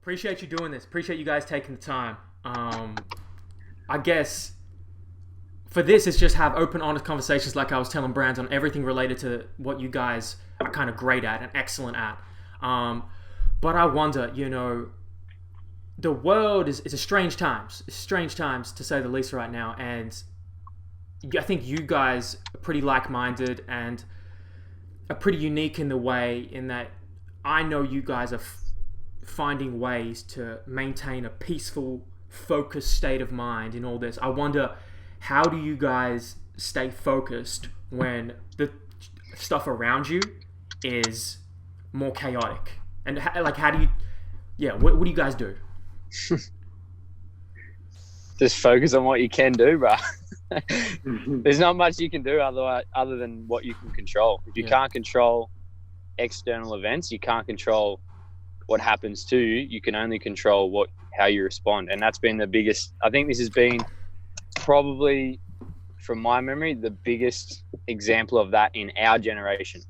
Appreciate you doing this. Appreciate you guys taking the time. I guess for this, it's just have open, honest conversations like I was telling Brando on everything related to what you guys are kind of great at and excellent at. But I wonder, the world is a strange times. It's strange times, to say the least, right now. And I think you guys are pretty like-minded and are pretty unique in the way in that I know you guys are finding ways to maintain a peaceful, focused state of mind in all this. I wonder, how do you guys stay focused when the stuff around you is more chaotic? And how do you, what do you guys do? Just focus on what you can do, bro. There's not much you can do other than what you can control. If you can't control external events, you can't control what happens to you. You can only control how you respond. And that's been the biggest, I think this has been probably, from my memory, the biggest example of that in our generation.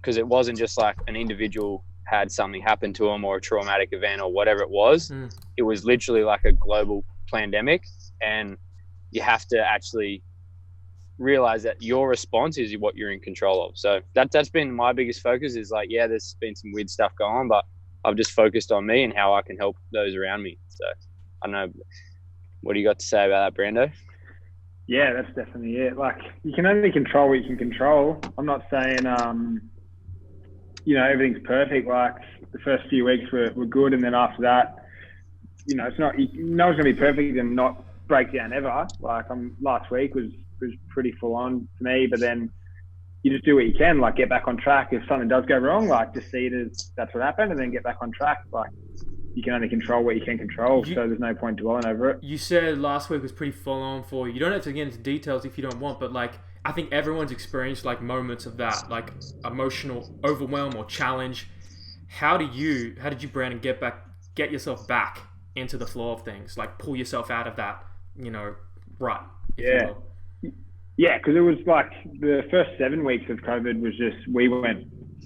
Because it wasn't just like an individual had something happen to them or a traumatic event or whatever it was. It was literally like a global pandemic, and you have to actually realize that your response is what you're in control of. So that's been my biggest focus, is like, there's been some weird stuff going on, but I've just focused on me and how I can help those around me. So I don't know, what do you got to say about that, Brando? Yeah, that's definitely it. Like, you can only control what you can control. I'm not saying everything's perfect. Like, the first few weeks were good, and then after that, it's not, no one's gonna be perfect and not break down ever. Like, last week was pretty full on for me, but then you just do what you can, like get back on track. If something does go wrong, like just see it as that's what happened and then get back on track. Like, you can only control what you can control, so there's no point dwelling over it. You said last week was pretty full on for you. You don't have to get into details if you don't want, but like, I think everyone's experienced like moments of that, like emotional overwhelm or challenge. How did you, Brandon, get yourself back into the flow of things? Like, pull yourself out of that, rut, if you will. Yeah, because it was like the first 7 weeks of COVID was just, we went,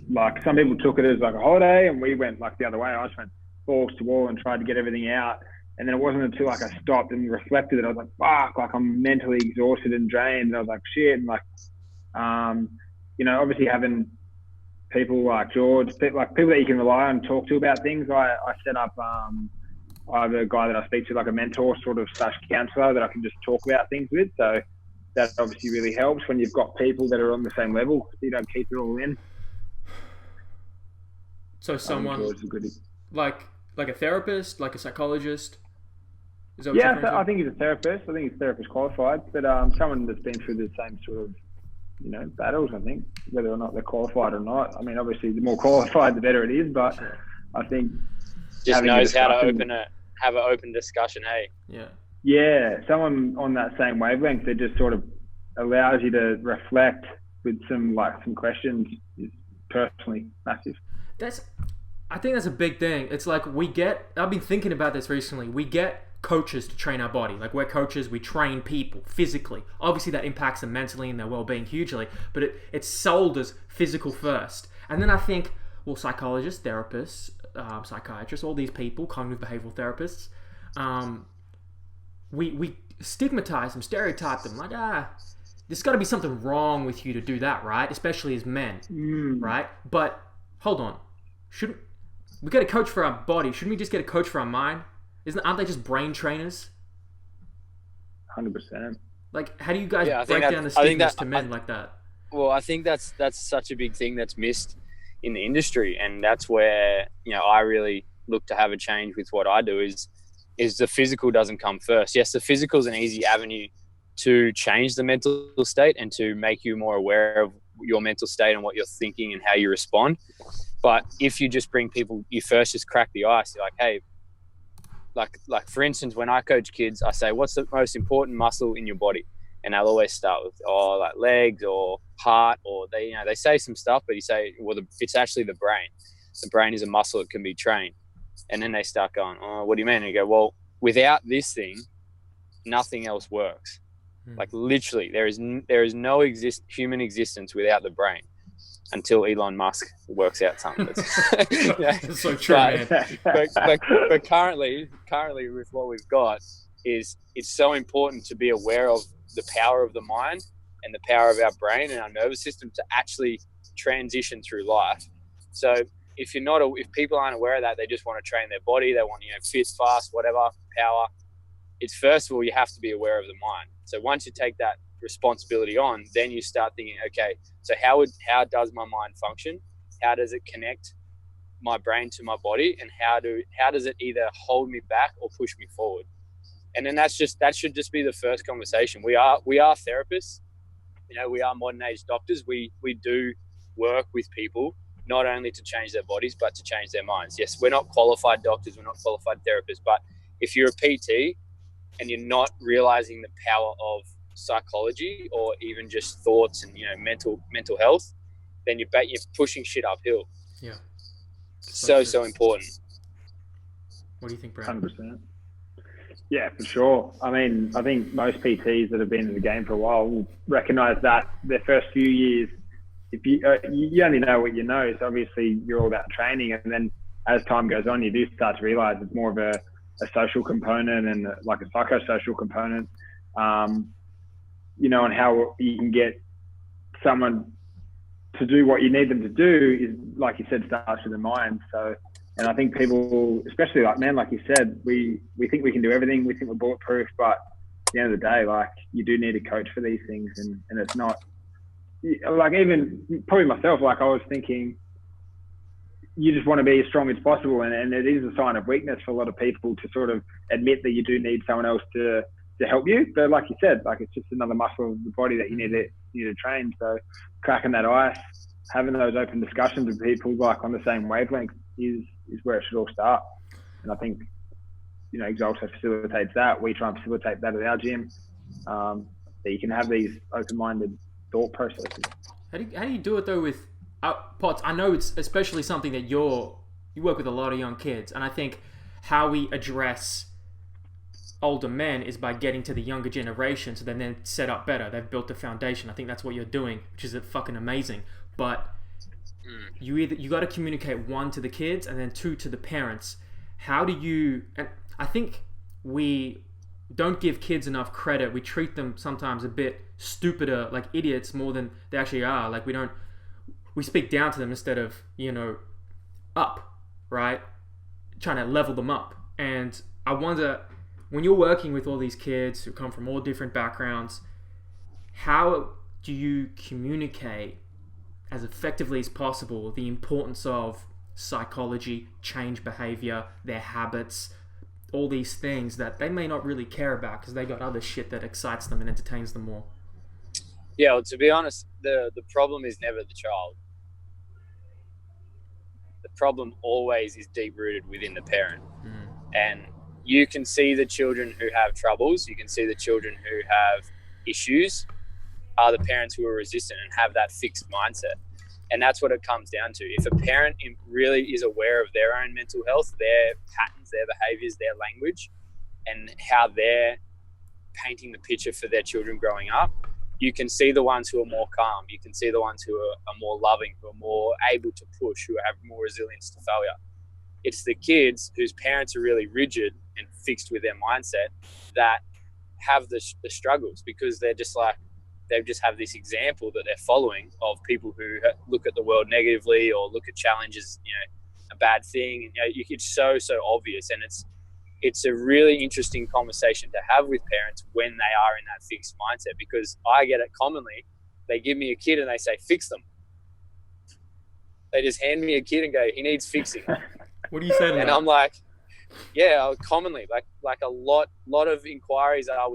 like, some people took it as like a holiday, and we went like the other way. I just went balls to wall and tried to get everything out. And then it wasn't until like I stopped and reflected that I was like, fuck, like I'm mentally exhausted and drained. And I was like, shit. And like, obviously having people like George, like people that you can rely on, talk to about things. I set up, I have a guy that I speak to, like a mentor sort of / counselor that I can just talk about things with. So that obviously really helps when you've got people that are on the same level. You don't keep it all in. So someone like a therapist, like a psychologist. Is that what I think he's a therapist. I think he's therapist qualified, but someone that's been through the same sort of, battles. I think, whether or not they're qualified or not. I mean, obviously, the more qualified, the better it is. But I think just knows how to have an open discussion. Hey. Yeah, someone on that same wavelength that just sort of allows you to reflect with some questions is personally massive. I think that's a big thing. It's like I've been thinking about this recently. We get coaches to train our body. Like, we're coaches, we train people physically. Obviously that impacts them mentally and their well-being hugely, but it's sold as physical first. And then I think, well, psychologists, therapists, psychiatrists, all these people, cognitive behavioral therapists, we stigmatize them, stereotype them, like, there's got to be something wrong with you to do that, right? Especially as men, right? But hold on, we get a coach for our body? Shouldn't we just get a coach for our mind? Aren't they just brain trainers? 100%. Like, how do you guys break down the stigmas to men like that? Well, I think that's such a big thing that's missed in the industry, and that's where I really look to have a change with what I do. Is the physical doesn't come first. Yes, the physical is an easy avenue to change the mental state and to make you more aware of your mental state and what you're thinking and how you respond. But if you just bring people, you first just crack the ice. You're like, hey, like for instance, when I coach kids, I say, what's the most important muscle in your body? And they'll always start with, like legs or heart, or they say some stuff, but you say, well, it's actually the brain. The brain is a muscle that can be trained. And then they start going, oh, what do you mean? And you go, well, without this thing, nothing else works. Like, literally, there is no human existence without the brain. until Elon Musk works out something. That's so true, man. But currently with what we've got is it's so important to be aware of the power of the mind and the power of our brain and our nervous system to actually transition through life. So if people aren't aware of that, they just want to train their body, they want, fit, fast, whatever, power. It's first of all, you have to be aware of the mind. So once you take that responsibility on, then you start thinking, okay, so how does my mind function? How does it connect my brain to my body? And how does it either hold me back or push me forward? And then that should just be the first conversation. We are therapists, we are modern age doctors. We do work with people not only to change their bodies, but to change their minds. Yes, we're not qualified doctors, we're not qualified therapists, but if you're a PT and you're not realizing the power of psychology or even just thoughts and mental health, then you're pushing shit uphill. Yeah. So important. What do you think, Brando? 100%. Yeah, for sure. I mean, I think most PTs that have been in the game for a while will recognise that their first few years, if you only know what you know, so obviously you're all about training, and then as time goes on, you do start to realise it's more of a social component and like a psychosocial component, and how you can get someone to do what you need them to do is, like you said, starts with the mind. So, and I think people, especially like you said, we think we can do everything. We think we're bulletproof, but at the end of the day, like, you do need a coach for these things. And it's not like, even probably myself, like, I was thinking, you just want to be as strong as possible. And it is a sign of weakness for a lot of people to sort of admit that you do need someone else to help you. But like you said, like, it's just another muscle of the body that you need to train. So cracking that ice, having those open discussions with people like on the same wavelength is where it should all start. And I think, Exalto facilitates that. We try and facilitate that at our gym, that you can have these open-minded thought processes. How do you do it though with Potts? I know it's especially something that you work with a lot of young kids, and I think how we address older men is by getting to the younger generation, so then set up better. They've built a foundation. I think that's what you're doing, which is fucking amazing. But you got to communicate, one, to the kids, and then two, to the parents. How do you? And I think we don't give kids enough credit. We treat them sometimes a bit stupider, like idiots, more than they actually are. Like, we speak down to them instead of up, right? Trying to level them up. And I wonder, when you're working with all these kids who come from all different backgrounds, how do you communicate as effectively as possible the importance of psychology, change behavior, their habits, all these things that they may not really care about because they got other shit that excites them and entertains them more? Yeah, well, to be honest, the problem is never the child. The problem always is deep-rooted within the parent. And you can see the children who have troubles, you can see the children who have issues are the parents who are resistant and have that fixed mindset. And that's what it comes down to. If a parent really is aware of their own mental health, their patterns, their behaviors, their language, and how they're painting the picture for their children growing up, you can see the ones who are more calm. You can see the ones who are more loving, who are more able to push, who have more resilience to failure. It's the kids whose parents are really rigid and fixed with their mindset that have the struggles, because they're just like, they just have this example that they're following of people who look at the world negatively or look at challenges, a bad thing. It's so obvious, and it's a really interesting conversation to have with parents when they are in that fixed mindset, because I get it commonly. They give me a kid and they say, fix them. They just hand me a kid and go, he needs fixing. What do you say to that? And I'm like, yeah, commonly, like a lot of inquiries are, our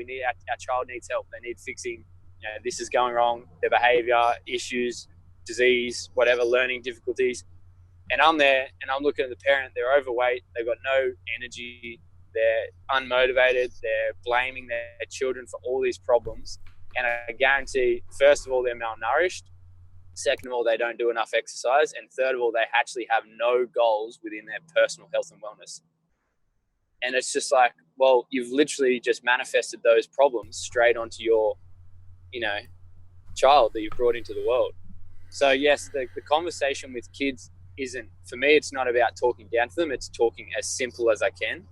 child needs help. They need fixing. This is going wrong, their behavior, issues, disease, whatever, learning difficulties. And I'm there and I'm looking at the parent, they're overweight, they've got no energy, they're unmotivated, they're blaming their children for all these problems. And I guarantee, first of all, they're malnourished. Second of all, they don't do enough exercise. And third of all, they actually have no goals within their personal health and wellness. And it's just like, well, you've literally just manifested those problems straight onto your child that you've brought into the world. So yes, the conversation with kids isn't, for me, it's not about talking down to them. It's talking as simple as I can.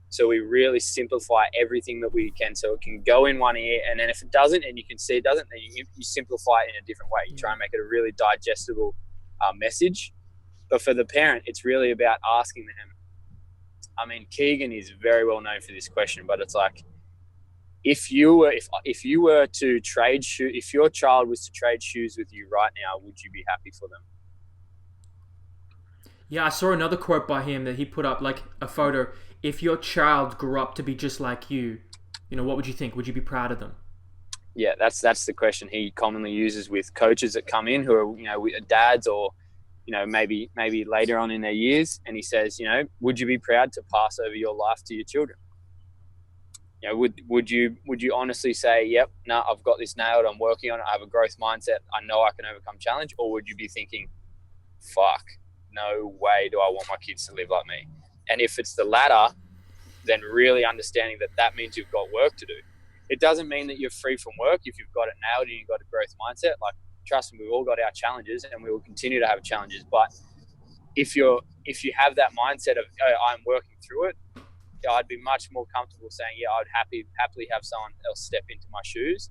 So we really simplify everything that we can, so it can go in one ear, and then if it doesn't, and you can see it doesn't, then you simplify it in a different way. You try and make it a really digestible message. But for the parent, it's really about asking them. I mean, Keegan is very well known for this question, but it's like, if you were to trade shoes, if your child was to trade shoes with you right now, would you be happy for them? Yeah, I saw another quote by him that he put up, like a photo. If your child grew up to be just like you, what would you think? Would you be proud of them? Yeah, that's the question he commonly uses with coaches that come in who are, dads or, maybe later on in their years. And he says, would you be proud to pass over your life to your children? Would you honestly say, yep, no, I've got this nailed, I'm working on it, I have a growth mindset, I know I can overcome challenge? Or would you be thinking, fuck, no way do I want my kids to live like me? And if it's the latter, then really understanding that means you've got work to do. It doesn't mean that you're free from work if you've got it nailed and you've got a growth mindset. Like, trust me, we've all got our challenges and we will continue to have challenges. But if you have that mindset of, I'm working through it, I'd be much more comfortable saying, yeah, I'd happily have someone else step into my shoes.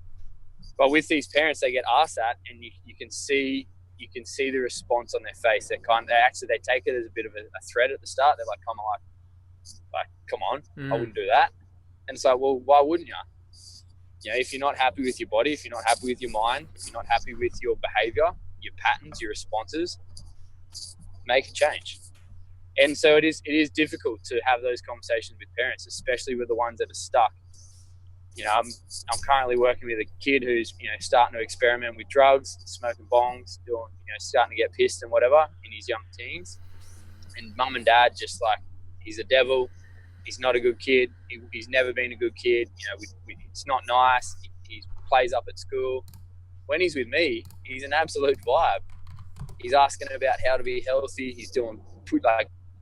But with these parents, they get asked that, and you can see the response on their face. They take it as a bit of a threat at the start. They're like, come on, I wouldn't do that. And so, well, why wouldn't you? If you're not happy with your body, if you're not happy with your mind, if you're not happy with your behavior, your patterns, your responses, make a change. And so it is difficult to have those conversations with parents, especially with the ones that are stuck. I'm currently working with a kid who's, starting to experiment with drugs, smoking bongs, doing, starting to get pissed and whatever in his young teens. And mum and dad just like, he's a devil. He's not a good kid. He's never been a good kid. It's not nice. He plays up at school. When he's with me, he's an absolute vibe. He's asking about how to be healthy. He's doing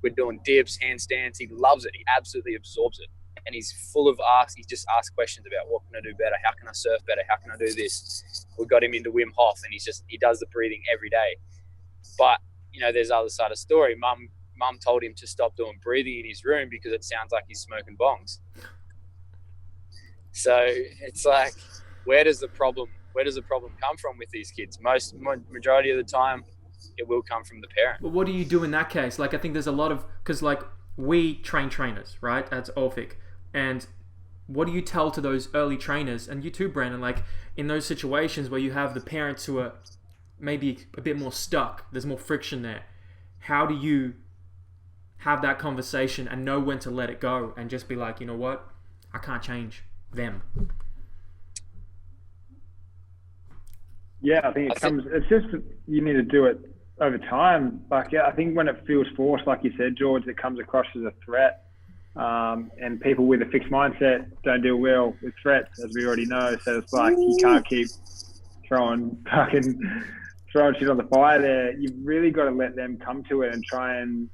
we're doing dips, handstands. He loves it. He absolutely absorbs it. And he's full of asks. He just asks questions about, what can I do better? How can I surf better? How can I do this? We got him into Wim Hof, and he does the breathing every day. But, there's the other side of the story. Mum told him to stop doing breathing in his room because it sounds like he's smoking bongs. So it's like, where does the problem come from with these kids? Majority of the time, it will come from the parent. But what do you do in that case? Like, I think there's a lot of, because like we train trainers, right? That's Orphic. And what do you tell to those early trainers, and you too, Brandon, like in those situations where you have the parents who are maybe a bit more stuck, there's more friction there. How do you have that conversation and know when to let it go and just be like, you know what? I can't change them. Yeah, I think it's just, you need to do it over time. Like, yeah, I think when it feels forced, like you said, George, it comes across as a threat. And people with a fixed mindset don't deal well with threats, as we already know. So it's like, you can't keep throwing shit on the fire there. You've really got to let them come to it and try and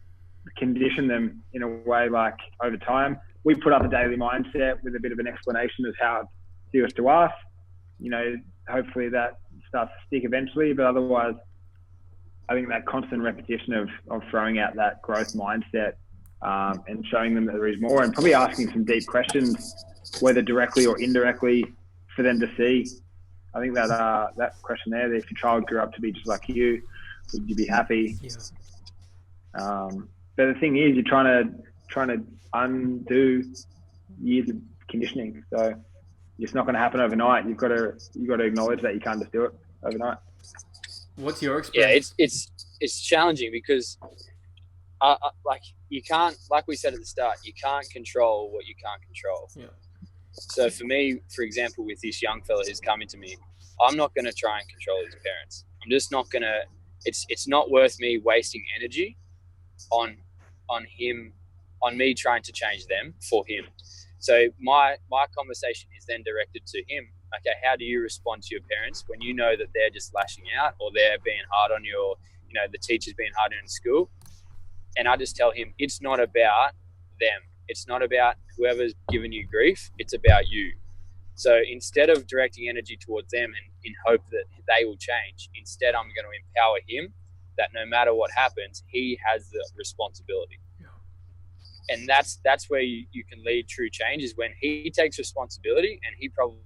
condition them in a way, like over time. We put up a daily mindset with a bit of an explanation of how it feels to us. Hopefully that starts to stick eventually, but otherwise I think that constant repetition of throwing out that growth mindset and showing them that there is more, and probably asking some deep questions, whether directly or indirectly, for them to see. I think that question there, that if your child grew up to be just like you, would you be happy? Yeah. But the thing is, you're trying to undo years of conditioning. So it's not going to happen overnight. You've got to acknowledge that you can't just do it overnight. What's your experience? Yeah, it's challenging because like you can't, like we said at the start, you can't control what you can't control. Yeah. So for me, for example, with this young fella who's coming to me, I'm not going to try and control his parents. I'm just not going to. It's not worth me wasting energy on me trying to change them for him. So my conversation is then directed to him. Okay, how do you respond to your parents when you know that they're just lashing out, or they're being hard on you, or the teacher's being hard on in school? And I just tell him, it's not about them. It's not about whoever's giving you grief. It's about you. So instead of directing energy towards them and in hope that they will change, instead I'm going to empower him that no matter what happens, he has the responsibility. And that's where you can lead true change, is when he takes responsibility, and he probably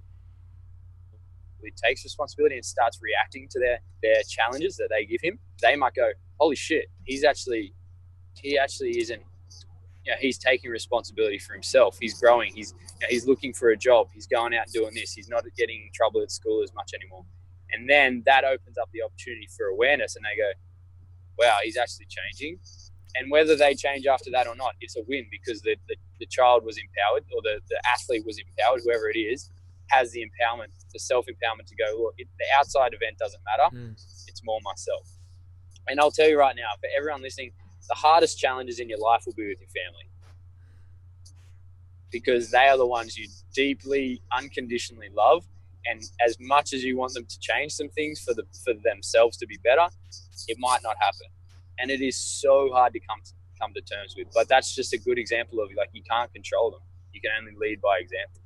takes responsibility and starts reacting to their challenges that they give him. They might go, holy shit, he actually isn't, he's taking responsibility for himself. He's growing. He's looking for a job. He's going out and doing this. He's not getting in trouble at school as much anymore. And then that opens up the opportunity for awareness, and they go, wow, he's actually changing. And whether they change after that or not, it's a win, because the child was empowered, or the athlete was empowered, whoever it is, has the empowerment, the self-empowerment to go, look, the outside event doesn't matter. It's more myself. And I'll tell you right now, for everyone listening, the hardest challenges in your life will be with your family, because they are the ones you deeply, unconditionally love. And as much as you want them to change some things for themselves to be better, it might not happen. And it is so hard to come to terms with. But that's just a good example of, like, you can't control them. You can only lead by example.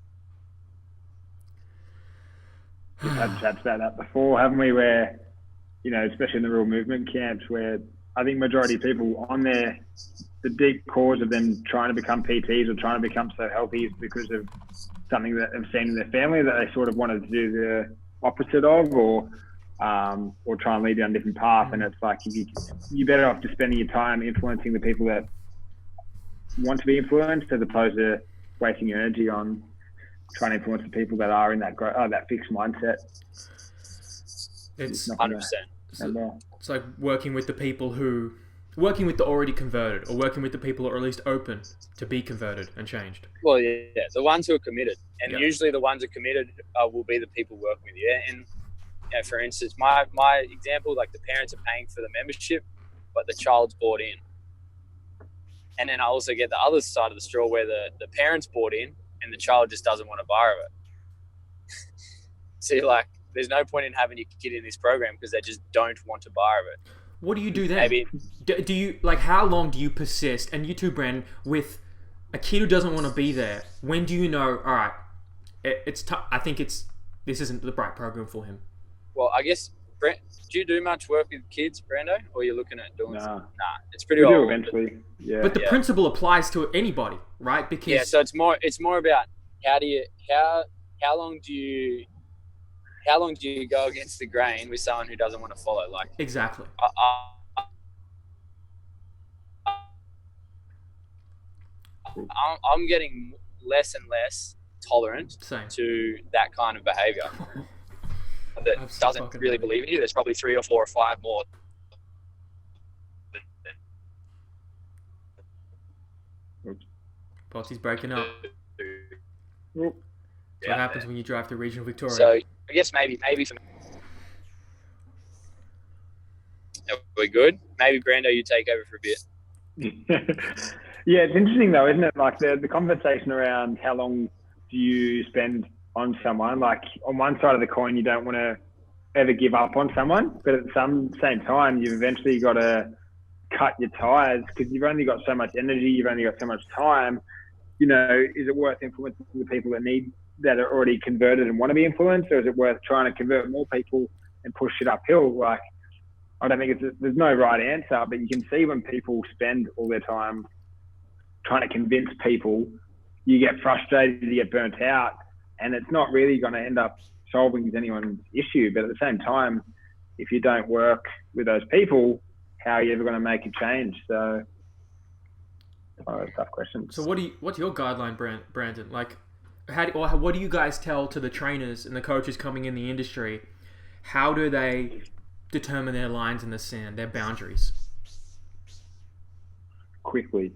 We've had chats about that before, haven't we? Where, especially in the real movement camps, where I think majority of people on there, the deep cause of them trying to become PTs or trying to become so healthy is because of something that they've seen in their family that they sort of wanted to do the opposite of, or try and lead down a different path. And it's like, you're better off just spending your time influencing the people that want to be influenced, as opposed to wasting your energy on trying to influence the people that are in that fixed mindset. It's 100%. It's like working with the already converted, or working with the people who are at least open to be converted and changed. Well, yeah, the ones who are committed. And usually the ones who are committed will be the people working with you. And for instance, my example, like, the parents are paying for the membership, but the child's bought in. And then I also get the other side of the straw, where the parents bought in and the child just doesn't want to borrow it. So, like, there's no point in having your kid in this program because they just don't want to borrow it. What do you do then? Maybe, do you, like, how long do you persist, and you too, Brand, with a kid who doesn't want to be there? When do you know, all right, it's tough. I think this isn't the right program for him? Well, I guess, Brent, do you do much work with kids, Brando, or you're looking at doing something? Nah, it's pretty we old. do eventually, yeah. But the principle applies to anybody, right? Because so it's more about how long do you go against the grain with someone who doesn't want to follow? Like, exactly. I'm getting less and less tolerant to that kind of behavior. That doesn't really believe in you. There's probably 3 or 4 or 5 more. Potty's breaking up. That's what happens when you drive through regional Victoria. So I guess maybe for me. Are we good? Maybe Brando, you take over for a bit. Yeah, it's interesting though, isn't it? Like the conversation around how long do you spend on someone. Like, on one side of the coin, you don't want to ever give up on someone, but at the same time, you've eventually got to cut your ties, because you've only got so much energy, you've only got so much time. Is it worth influencing the people that are already converted and want to be influenced, or is it worth trying to convert more people and push it uphill? Like, I don't think there's no right answer, but you can see when people spend all their time trying to convince people, you get frustrated, you get burnt out, and it's not really going to end up solving anyone's issue. But at the same time, if you don't work with those people, how are you ever going to make a change? So, tough question. So what's your guideline, Brandon? Like, what do you guys tell to the trainers and the coaches coming in the industry? How do they determine their lines in the sand, their boundaries? Quickly.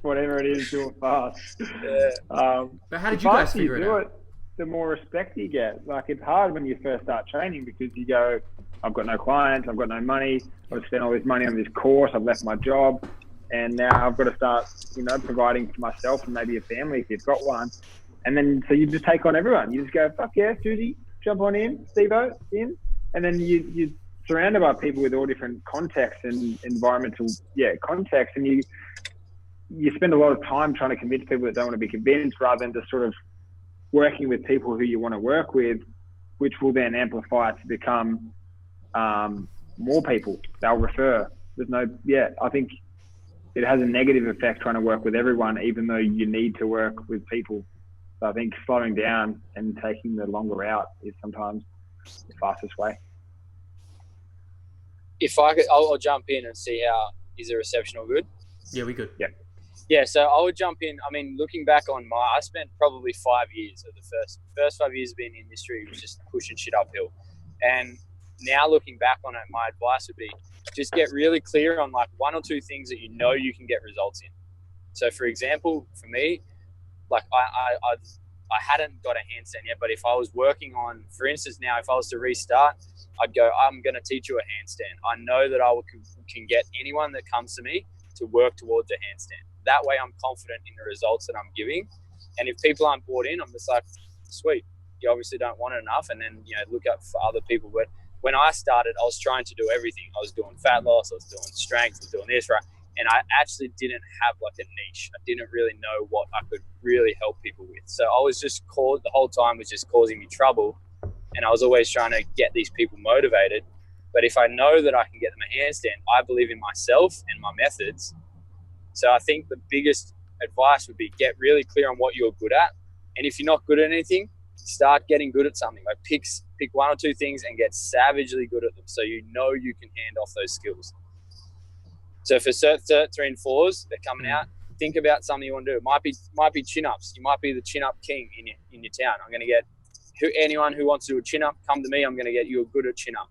Whatever it is, do it fast. But how did you guys figure it out? The more respect you get. Like, it's hard when you first start training, because you go, I've got no clients, I've got no money, I've spent all this money on this course, I've left my job, and now I've got to start, providing for myself and maybe a family if you've got one. And then, so you just take on everyone. You just go, fuck yeah, Susie, jump on in, Steve-O, in. And then you're surrounded by people with all different contexts and environmental, contexts. And you spend a lot of time trying to convince people that don't want to be convinced, rather than just sort of working with people who you want to work with, which will then amplify to become more people. They'll refer. I think it has a negative effect trying to work with everyone, even though you need to work with people. So I think slowing down and taking the longer route is sometimes the fastest way. If I could, I'll jump in and see how is the reception all good? Yeah, we good. Yeah, so I would jump in. I mean, looking back on I spent probably 5 years of the first 5 years being in the industry was just pushing shit uphill. And now looking back on it, my advice would be just get really clear on like 1 or 2 things that you know you can get results in. So for example, for me, like I hadn't got a handstand yet, but if I was working on, for instance, now if I was to restart, I'd go, I'm going to teach you a handstand. I know that I can get anyone that comes to me to work towards a handstand. That way I'm confident in the results that I'm giving. And if people aren't bought in, I'm just like, sweet, you obviously don't want it enough. And then, look up for other people. But when I started, I was trying to do everything. I was doing fat loss, I was doing strength, I was doing this, right? And I actually didn't have like a niche. I didn't really know what I could really help people with. So I was just the whole time was just causing me trouble. And I was always trying to get these people motivated. But if I know that I can get them a handstand, I believe in myself and my methods. So I think the biggest advice would be get really clear on what you're good at. And if you're not good at anything, start getting good at something. Like pick 1 or 2 things and get savagely good at them, so you know you can hand off those skills. So for cert 3 and 4s, they're coming out. Think about something you want to do. It might be chin-ups. You might be the chin-up king in your town. I'm going to get anyone who wants to do a chin-up, come to me. I'm going to get you a good at chin-up.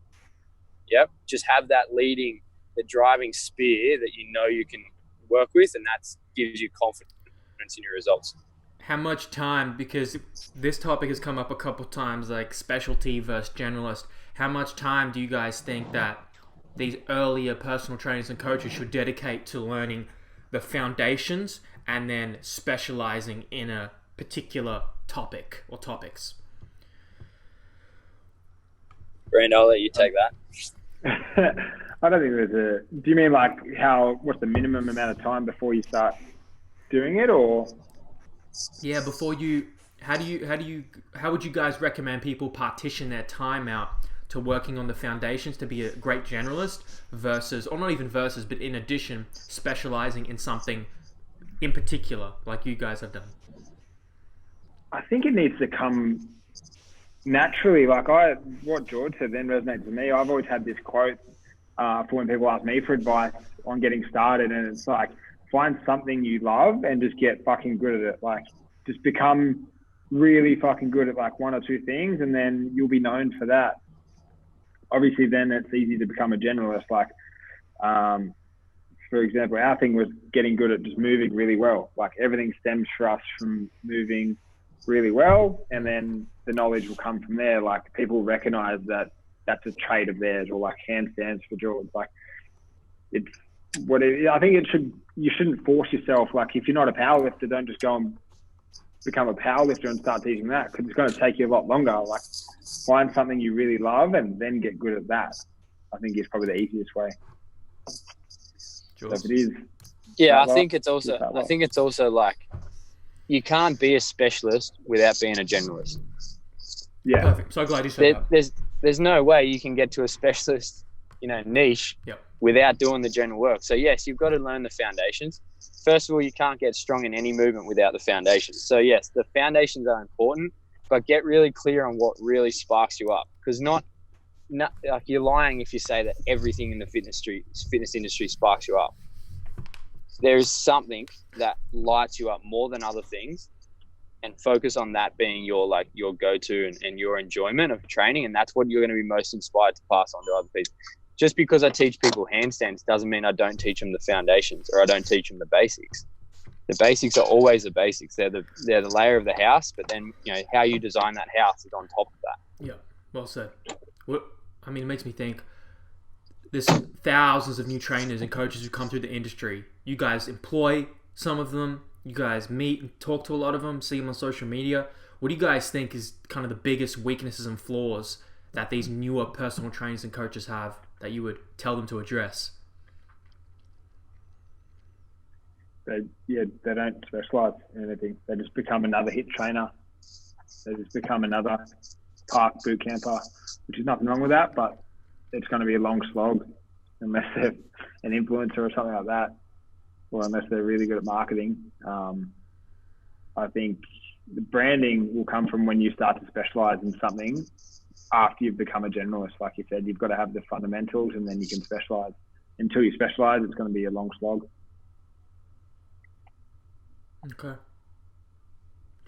Yep. Just have that the driving spear that you know you can work with, and that gives you confidence in your results. How much time, because this topic has come up a couple times, like specialty versus generalist, how much time do you guys think that these earlier personal trainers and coaches should dedicate to learning the foundations and then specializing in a particular topic or topics? Brando, I'll let you take that. I don't think there's do you mean like what's the minimum amount of time before you start doing it, or? Yeah, how would you guys recommend people partition their time out to working on the foundations to be a great generalist versus, or not even versus, but in addition, specializing in something in particular like you guys have done? I think it needs to come naturally. Like what George said then resonates with me. I've always had this quote for when people ask me for advice on getting started, and it's like, find something you love and just get fucking good at it. Like, just become really fucking good at like 1 or 2 things, and then you'll be known for that. Obviously, then it's easy to become a generalist. Like, for example, our thing was getting good at just moving really well. Like, everything stems for us from moving really well, and then the knowledge will come from there. Like, people recognize that that's a trait of theirs, or like handstands for George. Like, it's I think you shouldn't force yourself. Like, if you're not a powerlifter, don't just go and become a powerlifter and start teaching that, because it's going to take you a lot longer. Like, find something you really love and then get good at that. I think is probably the easiest way. So if it is, I think it's also like, you can't be a specialist without being a generalist. Yeah, perfect. So glad you said that. There's no way you can get to a specialist, niche. Yep. Without doing the general work. So yes, you've got to learn the foundations. First of all, you can't get strong in any movement without the foundations. So yes, the foundations are important, but get really clear on what really sparks you up. Because not like, you're lying if you say that everything in the fitness industry sparks you up. There is something that lights you up more than other things, and focus on that being your go-to and your enjoyment of training. And that's what you're going to be most inspired to pass on to other people. Just because I teach people handstands doesn't mean I don't teach them the foundations, or I don't teach them the basics. The basics are always the basics. They're the layer of the house, but then how you design that house is on top of that. Yeah, well said. It makes me think there's thousands of new trainers and coaches who come through the industry. You guys employ some of them. You guys meet and talk to a lot of them, see them on social media. What do you guys think is kind of the biggest weaknesses and flaws that these newer personal trainers and coaches have that you would tell them to address? they don't specialise in anything. They just become another hit trainer. They just become another park boot camper, which is nothing wrong with that, but it's going to be a long slog unless they're an influencer or something like that, or unless they're really good at marketing. I think the branding will come from when you start to specialise in something after you've become a generalist. Like you said, you've got to have the fundamentals and then you can specialise. Until you specialise, it's going to be a long slog. Okay.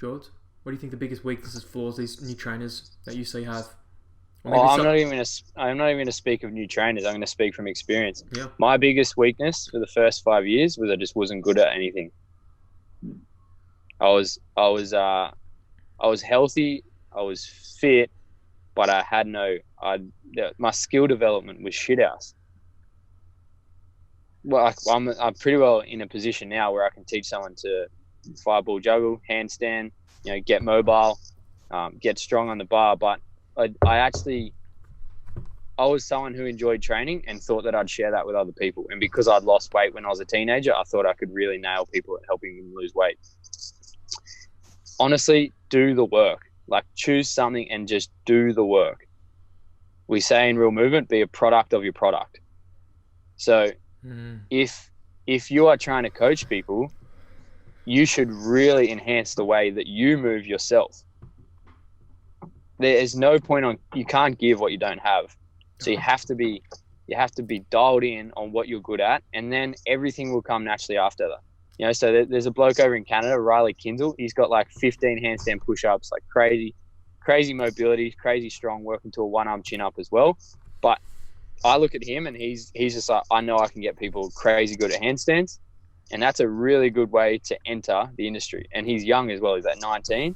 George, what do you think the biggest weaknesses, flaws these new trainers that you see have? I'm not even going to speak of new trainers. I'm going to speak from experience. Yeah. My biggest weakness for the first 5 years was I just wasn't good at anything. I was healthy, I was fit, but I had my skill development was shit house. Well, I'm pretty well in a position now where I can teach someone to fireball juggle, handstand, get mobile, get strong on the bar. But I was someone who enjoyed training and thought that I'd share that with other people. And because I'd lost weight when I was a teenager, I thought I could really nail people at helping them lose weight. Honestly, do the work. Like, choose something and just do the work. We say in Real Movement, be a product of your product. So if you are trying to coach people, you should really enhance the way that you move yourself. There is no point you can't give what you don't have. So you have to be dialed in on what you're good at, and then everything will come naturally after that. So there's a bloke over in Canada, Riley Kinzel. He's got like 15 handstand push-ups, like crazy mobility, crazy strong, working to a one-arm chin-up as well. But I look at him and he's just like, I know I can get people crazy good at handstands. And that's a really good way to enter the industry. And he's young as well. He's at 19.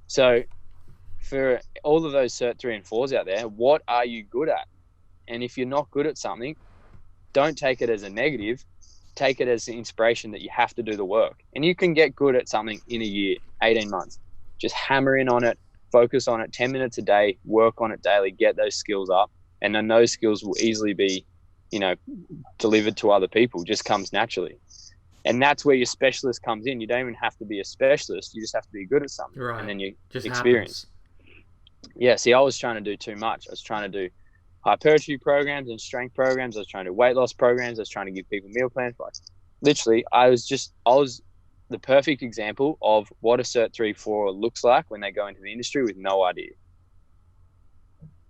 So for all of those Cert 3 and 4s out there, what are you good at? And if you're not good at something, don't take it as a negative. Take it as an inspiration that you have to do the work. And you can get good at something in a year, 18 months. Just hammer in on it, focus on it, 10 minutes a day, work on it daily, get those skills up. And then those skills will easily be, delivered to other people, just comes naturally. And that's where your specialist comes in. You don't even have to be a specialist. You just have to be good at something. Right. And then you just experience. Happens. Yeah, see, I was trying to do too much. I was trying to do hypertrophy programs and strength programs. I was trying to do weight loss programs. I was trying to give people meal plans. Like, literally, I was the perfect example of what a Cert 3-4 looks like when they go into the industry with no idea.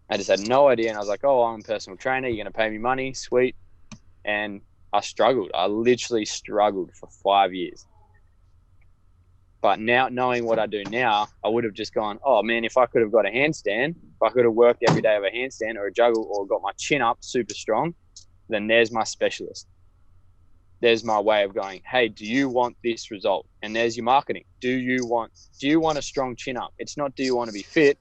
I just had no idea. And I was like, oh, I'm a personal trainer. You're going to pay me money. Sweet. And I struggled. I literally struggled for 5 years. But now, knowing what I do now, I would have just gone, oh man, if I could have got a handstand, if I could have worked every day of a handstand or a juggle or got my chin up super strong, then there's my specialist. There's my way of going, hey, do you want this result? And there's your marketing. Do you want a strong chin up? It's not, do you want to be fit?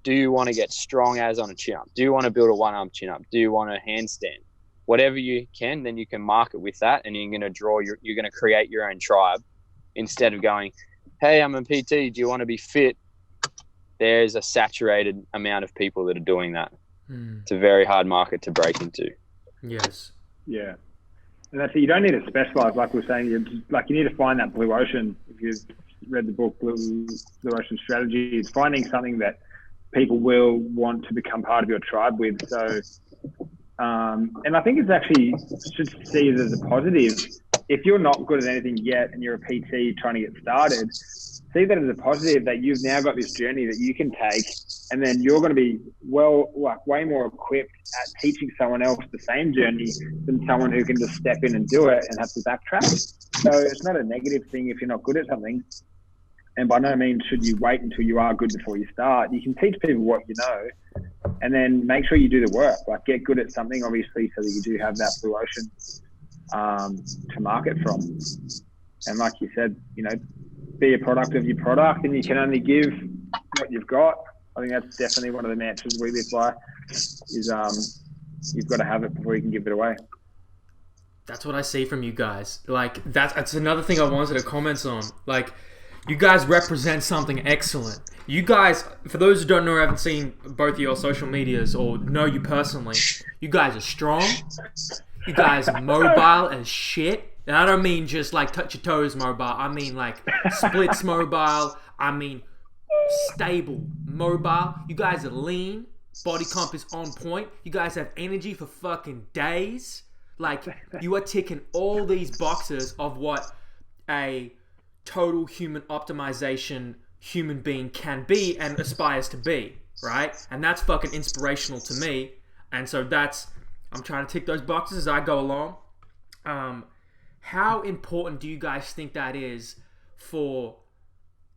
Do you want to get strong as on a chin up? Do you want to build a one-arm chin up? Do you want a handstand? Whatever you can, then you can market with that, and you're going to create your own tribe instead of going, hey, I'm a PT. Do you want to be fit? There's a saturated amount of people that are doing that. It's a very hard market to break into. Yes. Yeah. And that's it. You don't need to specialize, like we were saying. You need to find that blue ocean. If you've read the book Blue Ocean Strategy, it's finding something that people will want to become part of your tribe with. So, and I think it's actually should see it as a positive. If you're not good at anything yet and you're a PT trying to get started, see that as a positive that you've now got this journey that you can take, and then you're going to be way more equipped at teaching someone else the same journey than someone who can just step in and do it and have to backtrack. So it's not a negative thing if you're not good at something. And by no means should you wait until you are good before you start. You can teach people what you know, and then make sure you do the work. Like, get good at something, obviously, so that you do have that blue ocean to market from. And like you said, be a product of your product, and you can only give what you've got. I think that's definitely one of the mantras we live by, is you've got to have it before you can give it away. That's what I see from you guys. Like, that's another thing I wanted to comment on. Like, you guys represent something excellent. You guys, for those who don't know or haven't seen both of your social medias or know you personally, you guys are strong. You guys are mobile as shit. And I don't mean just like touch your toes mobile. I mean like splits mobile. I mean stable mobile. You guys are lean. Body comp is on point. You guys have energy for fucking days. Like, you are ticking all these boxes of what a total human optimization human being can be and aspires to be, right? And that's fucking inspirational to me. And so I'm trying to tick those boxes as I go along. How important do you guys think that is for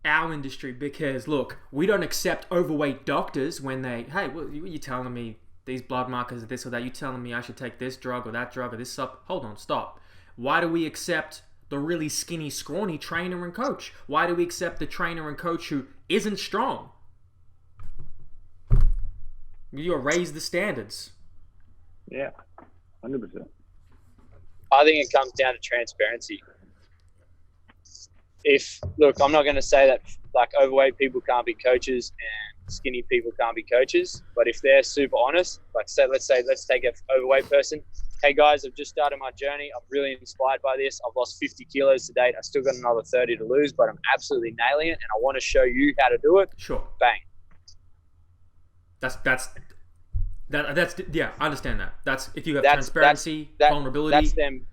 our industry? Because look, we don't accept overweight doctors when they, hey, what are you telling me? These blood markers are this or that. You telling me I should take this drug or that drug or this sup? Hold on, stop. Why do we accept the really skinny, scrawny trainer and coach? Why do we accept the trainer and coach who isn't strong? You raise the standards. Yeah, 100%. I think it comes down to transparency. Look, I'm not going to say that like overweight people can't be coaches and skinny people can't be coaches, but if they're super honest, like let's take an overweight person. Hey guys, I've just started my journey. I'm really inspired by this. I've lost 50 kilos to date. I still got another 30 to lose, but I'm absolutely nailing it, and I want to show you how to do it. Sure. Bang. That's yeah, I understand that. That's if you have transparency, vulnerability. That's them.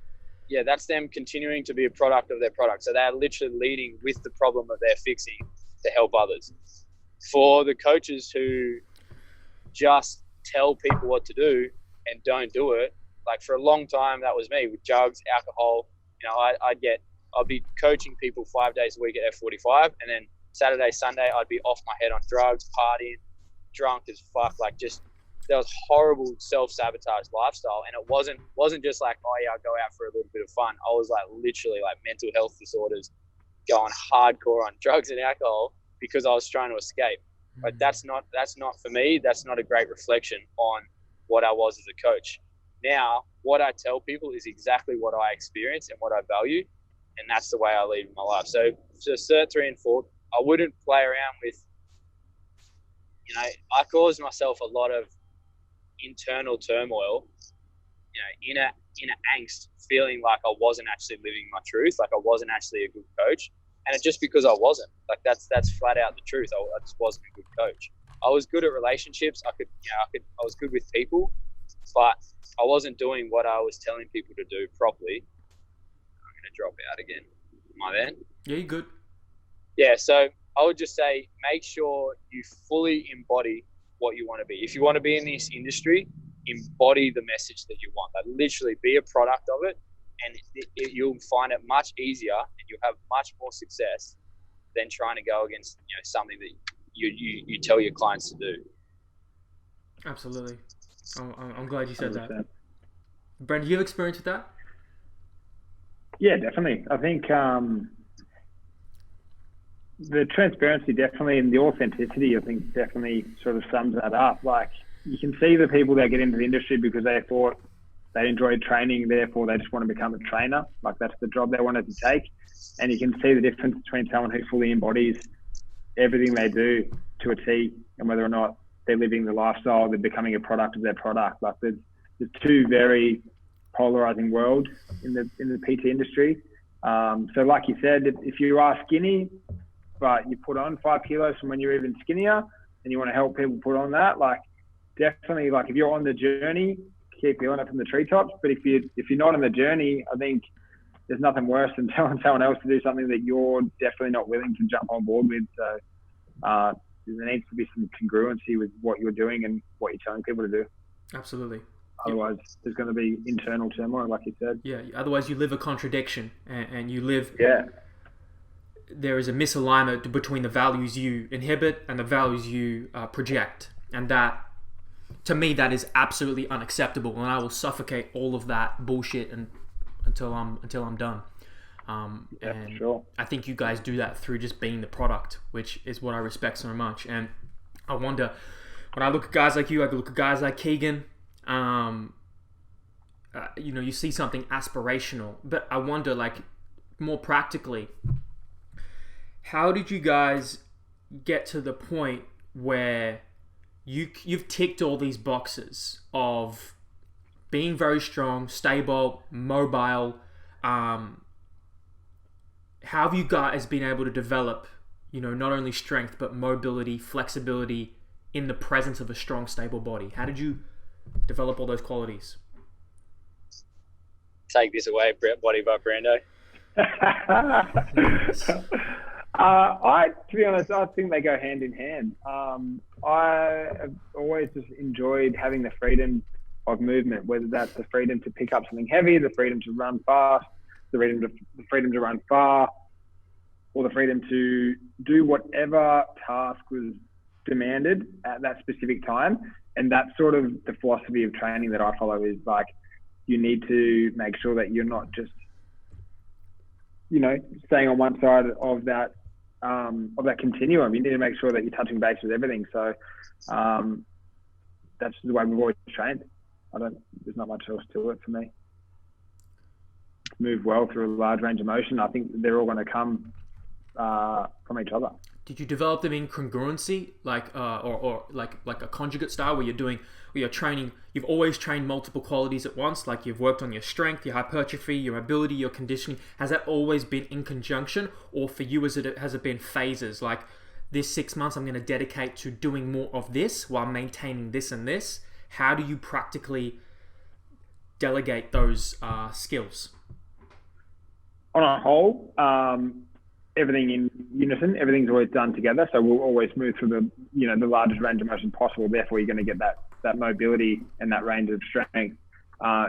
Yeah, that's them continuing to be a product of their product. So they're literally leading with the problem that they're fixing to help others. For the coaches who just tell people what to do and don't do it, like for a long time, that was me with drugs, alcohol. You know, I'd be coaching people 5 days a week at F45, and then Saturday, Sunday, I'd be off my head on drugs, partying, drunk as fuck, like just there was horrible self-sabotage lifestyle. And it wasn't just like, oh yeah, I'll go out for a little bit of fun. I was like literally like mental health disorders, going hardcore on drugs and alcohol because I was trying to escape. But that's not for me. That's not a great reflection on what I was as a coach. Now, what I tell people is exactly what I experience and what I value, and that's the way I lead my life. So cert 3 and 4, I wouldn't play around with, you know, I caused myself a lot of internal turmoil, you know, inner angst, feeling like I wasn't actually living my truth, like I wasn't actually a good coach. And it's just because I wasn't. Like that's flat out the truth. I just wasn't a good coach. I was good at relationships. I was good with people, but I wasn't doing what I was telling people to do properly. I'm going to drop out again. Am I there? Yeah, you're good. Yeah, so I would just say make sure you fully embody what you want to be. If you want to be in this industry, embody the message that you want. Like literally be a product of it, and you'll find it much easier and you'll have much more success than trying to go against, you know, something that you tell your clients to do. Absolutely. I'm glad you said 100%. that. Brando, you have experience with that? Yeah, definitely. I think the transparency definitely, and the authenticity, I think definitely sort of sums that up. Like you can see the people that get into the industry because they thought they enjoyed training, therefore they just want to become a trainer. Like that's the job they wanted to take. And you can see the difference between someone who fully embodies everything they do to a T, and whether or not they're living the lifestyle, they're becoming a product of their product. Like there's two very polarizing worlds in the PT industry. So like you said, if you are skinny, but you put on 5 kilos from when you're even skinnier and you want to help people put on that, like definitely, like if you're on the journey, keep going up from the treetops. But if you're not on the journey, I think there's nothing worse than telling someone else to do something that you're definitely not willing to jump on board with. So there needs to be some congruency with what you're doing and what you're telling people to do. Absolutely. Otherwise, there's going to be internal turmoil, like you said. Yeah. Otherwise, you live a contradiction, and you live. Yeah. There is a misalignment between the values you inhibit and the values you project, and that, to me, that is absolutely unacceptable. And I will suffocate all of that bullshit until I'm done. And sure. I think you guys do that through just being the product, which is what I respect so much. And I wonder, when I look at guys like you, I look at guys like Keegan. You see something aspirational, but I wonder, like, more practically, how did you guys get to the point where you've ticked all these boxes of being very strong, stable, mobile, how have you guys been able to develop, not only strength, but mobility, flexibility in the presence of a strong, stable body? How did you develop all those qualities? Take this away, body by Brando. To be honest, I think they go hand in hand. I have always just enjoyed having the freedom of movement, whether that's the freedom to pick up something heavy, the freedom to run fast, the freedom to run far, or the freedom to do whatever task was demanded at that specific time. And that's sort of the philosophy of training that I follow, is like, you need to make sure that you're not just, staying on one side of that continuum. You need to make sure that you're touching base with everything. So that's the way we've always trained. There's not much else to it for me. Move well through a large range of motion. I think they're all going to come from each other. Did you develop them in congruency, or like a conjugate style, where you're training? You've always trained multiple qualities at once. Like, you've worked on your strength, your hypertrophy, your mobility, your conditioning. Has that always been in conjunction, or for you has it been phases? Like, this 6 months I'm going to dedicate to doing more of this while maintaining this and this. How do you practically delegate those skills? On a whole, everything in unison, everything's always done together. So we'll always move through the largest range of motion possible. Therefore, you're going to get that mobility and that range of strength.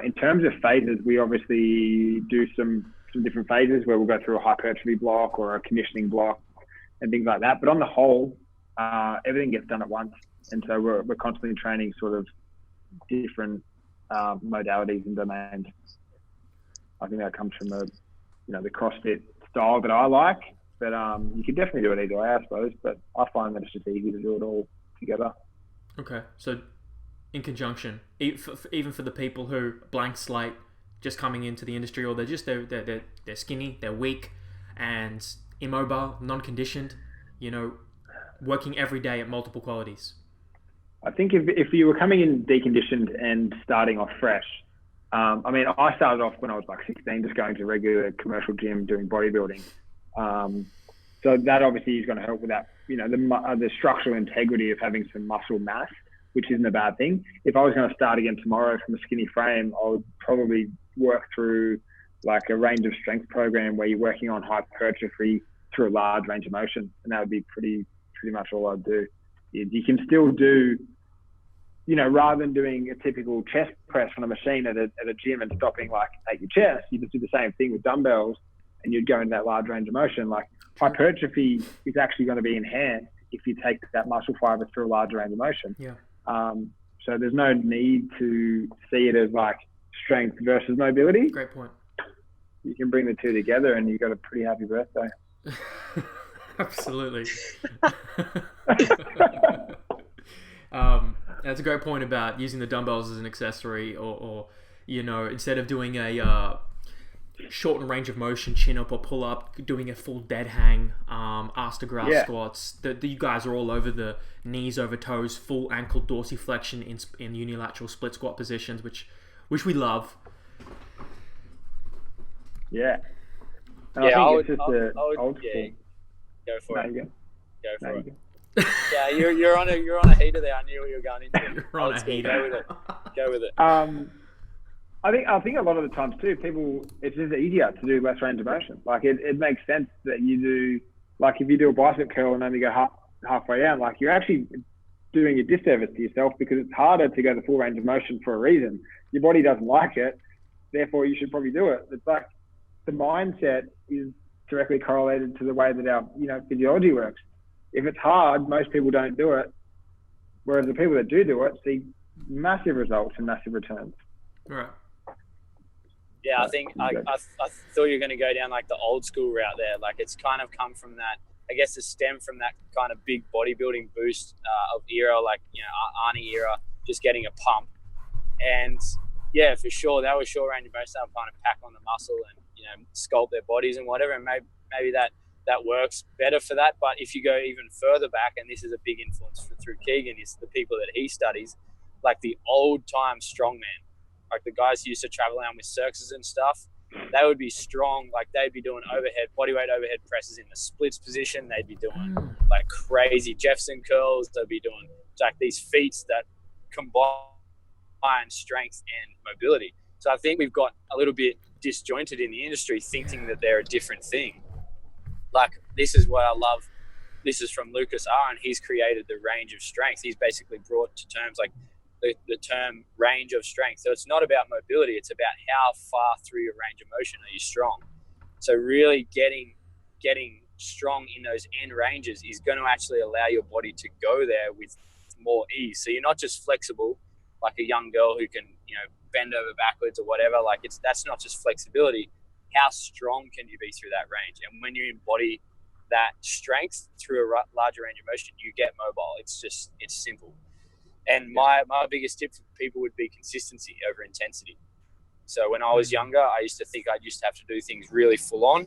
In terms of phases, we obviously do some different phases where we'll go through a hypertrophy block or a conditioning block and things like that. But on the whole, everything gets done at once. And so we're constantly training sort of different modalities and domains. I think that comes from the CrossFit style that I like, but you could definitely do it either way, I suppose. But I find that it's just easy to do it all together. Okay, so in conjunction, even for the people who blank slate, just coming into the industry, or they're skinny, they're weak, and immobile, non-conditioned, working every day at multiple qualities. I think if you were coming in deconditioned and starting off fresh, I started off when I was like 16, just going to a regular commercial gym doing bodybuilding. So that obviously is going to help with that, the structural integrity of having some muscle mass, which isn't a bad thing. If I was going to start again tomorrow from a skinny frame, I would probably work through like a range of strength program where you're working on hypertrophy through a large range of motion. And that would be pretty much all I'd do. You can still do, rather than doing a typical chest press on a machine at a gym and stopping like at your chest, you just do the same thing with dumbbells and you'd go into that large range of motion. Like, hypertrophy is actually going to be enhanced if you take that muscle fiber through a larger range of motion. Yeah. So there's no need to see it as like strength versus mobility. Great point. You can bring the two together and you've got a pretty happy birthday. Absolutely. That's a great point about using the dumbbells as an accessory, or instead of doing a shortened range of motion chin up or pull up, doing a full dead hang, ass to grass squats. You guys are all over the knees over toes, full ankle dorsiflexion in unilateral split squat positions, which we love. Yeah. And I I would, think it's just old school. Go for it. Go for it. You go. Yeah, you're on a heater there. I knew what you were going into. You're on a heater. Go with it. I think a lot of the times too, it's just easier to do less range of motion. Like it makes sense that you do, like if you do a bicep curl and only go halfway down, like you're actually doing a disservice to yourself, because it's harder to go the full range of motion for a reason. Your body doesn't like it, therefore you should probably do it. It's like the mindset is directly correlated to the way that our physiology works. If it's hard, most people don't do it, whereas the people that do it see massive results and massive returns. Right. Yeah, I think I thought you were going to go down like the old school route there. Like, it's kind of come from that, I guess, it stemmed from that kind of big bodybuilding boost of era, like, Arnie era, just getting a pump. And yeah, for sure, they were short range of motion. They were kind of pack on the muscle and, sculpt their bodies and whatever. And maybe that works better for that. But if you go even further back, and this is a big influence through Keegan, is the people that he studies, like the old time strongman, like the guys who used to travel around with circuses and stuff. they would be strong. Like they'd be doing bodyweight overhead presses in the splits position. They'd be doing like crazy Jefferson curls. They'd be doing like these feats that combine strength and mobility. So I think we've got a little bit disjointed in the industry, thinking that they're a different thing. Like, this is what I love. This is from Lucas R, and he's created the range of strength. He's basically brought to terms like the term range of strength. So it's not about mobility. It's about how far through your range of motion are you strong. So really getting strong in those end ranges is going to actually allow your body to go there with more ease. So you're not just flexible like a young girl who can, bend over backwards or whatever. Like that's not just flexibility. How strong can you be through that range? And when you embody that strength through a larger range of motion, you get mobile. It's simple. And my biggest tip for people would be consistency over intensity. So when I was younger, I used to think I used to have to do things really full on,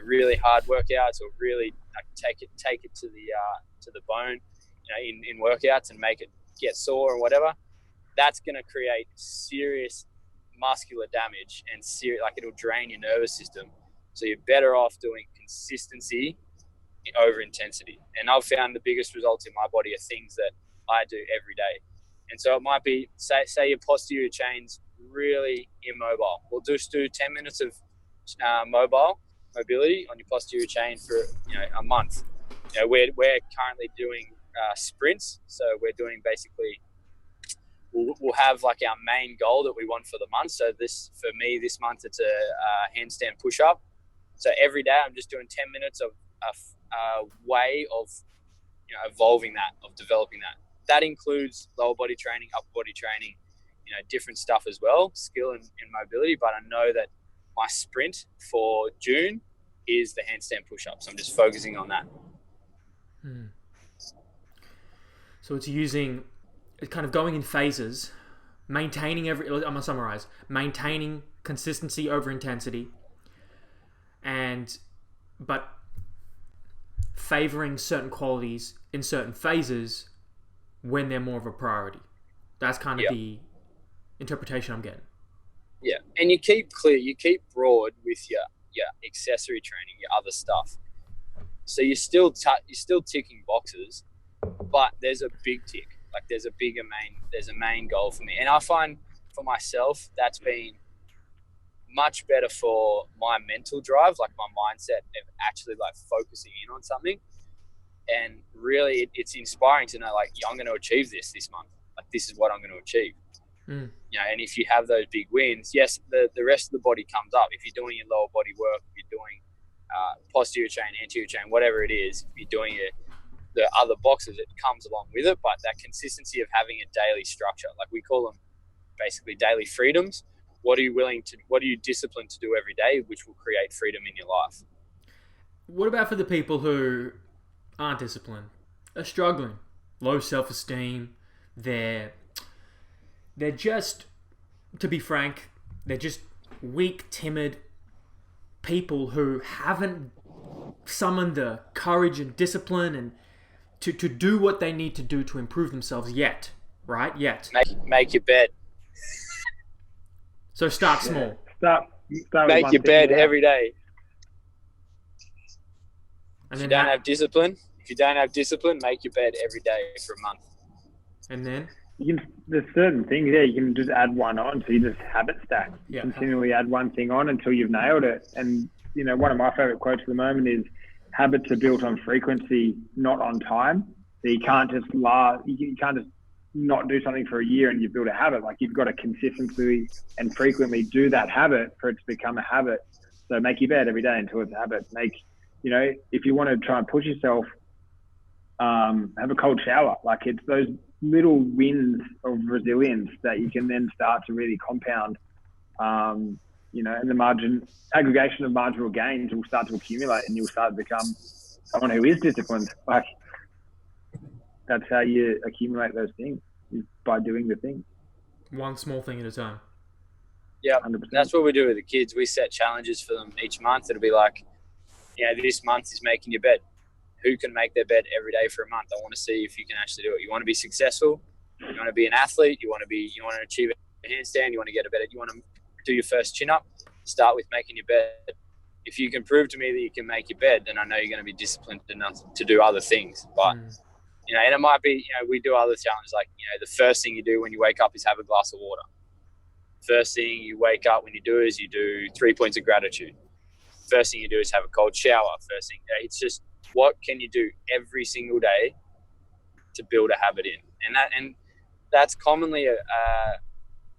really hard workouts, or really like take it to the bone, in workouts and make it get sore or whatever. That's going to create serious muscular damage and it'll drain your nervous system. So you're better off doing consistency over intensity. And I've found the biggest results in my body are things that I do every day. And so it might be, say your posterior chain's really immobile. We'll just do 10 minutes of mobility on your posterior chain for a month. We're currently doing sprints. So we're doing basically, we'll have like our main goal that we want for the month. So this month, it's a handstand push-up. So every day I'm just doing 10 minutes of a way of evolving that, of developing that. That includes lower body training, upper body training, different stuff as well, skill and mobility. But I know that my sprint for June is the handstand push-ups. I'm just focusing on that. So it's kind of going in phases, I'm gonna summarize, maintaining consistency over intensity, but favoring certain qualities in certain phases when they're more of a priority. That's kind of the interpretation I'm getting. Yeah, and you keep broad with your accessory training, your other stuff. So you're still ticking boxes, but there's a big tick. Like there's a main goal for me. And I find for myself, that's been much better for my mental drive, like my mindset of actually like focusing in on something. And really it's inspiring to know like, I'm going to achieve this month. Like this is what I'm going to achieve. And if you have those big wins, yes, the rest of the body comes up. If you're doing your lower body work, if you're doing posterior chain, anterior chain, whatever it is, if you're doing the other boxes, it comes along with it. But that consistency of having a daily structure, like we call them basically daily freedoms. What are you disciplined to do every day, which will create freedom in your life? What about for the people who aren't disciplined, are struggling, low self-esteem, they're just, to be frank, they're just weak, timid people who haven't summoned the courage and discipline and to do what they need to do to improve themselves yet, right? Make your bed. So start small. Start make your bed every day. And if you don't have discipline, make your bed every day for a month. And then? There's certain things you can just add one on. So you just habit stack. Continually add one thing on until you've nailed it. And, one of my favorite quotes at the moment is, habits are built on frequency, not on time. So you can't just not do something for a year and you build a habit. Like you've got to consistently and frequently do that habit for it to become a habit. So make your bed every day until it's a habit. If you want to try and push yourself, have a cold shower. Like it's those little wins of resilience that you can then start to really compound. And the aggregation of marginal gains will start to accumulate and you'll start to become someone who is disciplined. Like that's how you accumulate those things, is by doing the thing. One small thing at a time. Yeah, 100%. That's what we do with the kids. We set challenges for them each month. It'll be like, this month is making your bed. Who can make their bed every day for a month? I want to see if you can actually do it. You want to be successful. You want to be an athlete. You want to achieve a handstand. You want to get a better. You want to do your first chin up. start with making your bed. If you can prove to me that you can make your bed, then I know you're going to be disciplined enough to do other things. But, you know, and it might be, you know, we do other challenges, like, you know, the first thing you do when you wake up is have a glass of water. First thing you wake up when you do is you do 3 points of gratitude. First thing you do is have a cold shower. First thing, it's just, what can you do every single day to build a habit in? And that's commonly a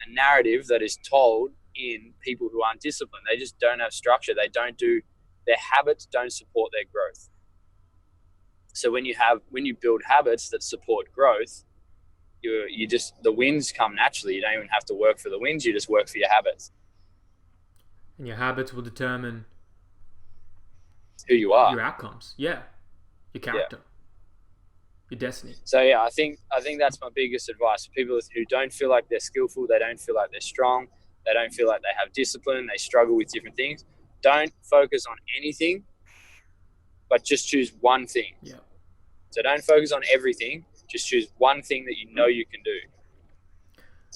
narrative that is told in people who aren't disciplined. They just don't have structure. Their habits don't support their growth. So when you build habits that support growth, you just, the wins come naturally. You don't even have to work for the wins. You just work for your habits. And your habits will determine who you are, your outcomes. Yeah. Your character. Your destiny. So yeah, I think that's my biggest advice for people who don't feel like they're skillful, they don't feel like they're strong, they don't feel like they have discipline, they struggle with different things. Don't focus on anything, but just choose one thing. Yeah. So don't focus on everything. Just choose one thing that you know you can do.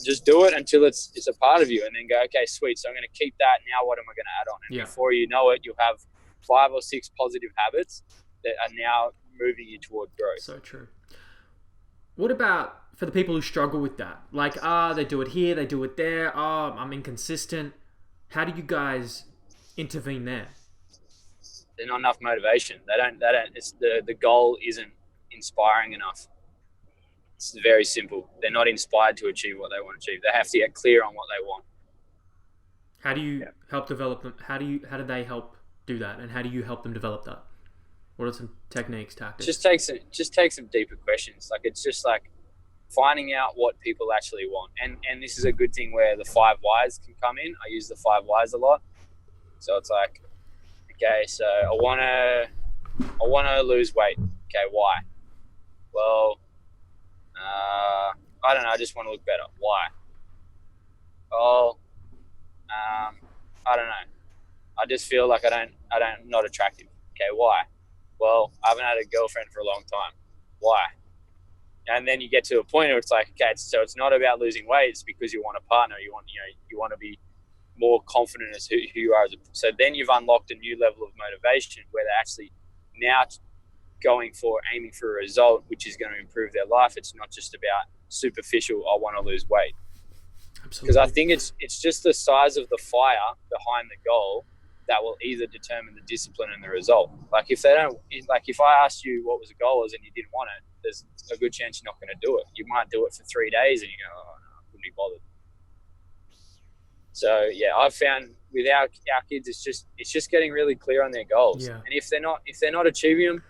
Just do it until it's a part of you, and then go, okay, sweet. So I'm going to keep that. Now what am I going to add on? And before you know it, you'll have 5 or 6 positive habits that are now moving you toward growth. So true. What about for the people who struggle with that? Like, they do it here, they do it there. I'm inconsistent. How do you guys intervene there? There's not enough motivation. They don't. It's the goal isn't inspiring enough. It's very simple. They're not inspired to achieve what they want to achieve. They have to get clear on what they want. How do you help develop them? How do they help do that? And how do you help them develop that? What are some techniques, tactics? Just take some deeper questions. Like, it's just like finding out what people actually want. And this is a good thing where the 5 whys can come in. I use the 5 whys a lot. So it's like, okay, so I wanna lose weight. Okay, why? Well, I don't know. I just want to look better. Why? Oh, I don't know. I just feel like I'm not attractive. Okay, why? Well, I haven't had a girlfriend for a long time. Why? And then you get to a point where it's like, okay, so it's not about losing weight. It's because you want a partner. You want to be more confident as who you are. So then you've unlocked a new level of motivation where they're actually now aiming for a result which is going to improve their life. It's not just about superficial, I want to lose weight. Absolutely. Because I think it's just the size of the fire behind the goal that will either determine the discipline and the result. Like if I asked you what was the goal was and you didn't want it, there's a good chance you're not going to do it. You might do it for 3 days and you go, oh no, I couldn't be bothered. So yeah, I've found with our kids, it's just getting really clear on their goals. Yeah. And if they're not achieving them,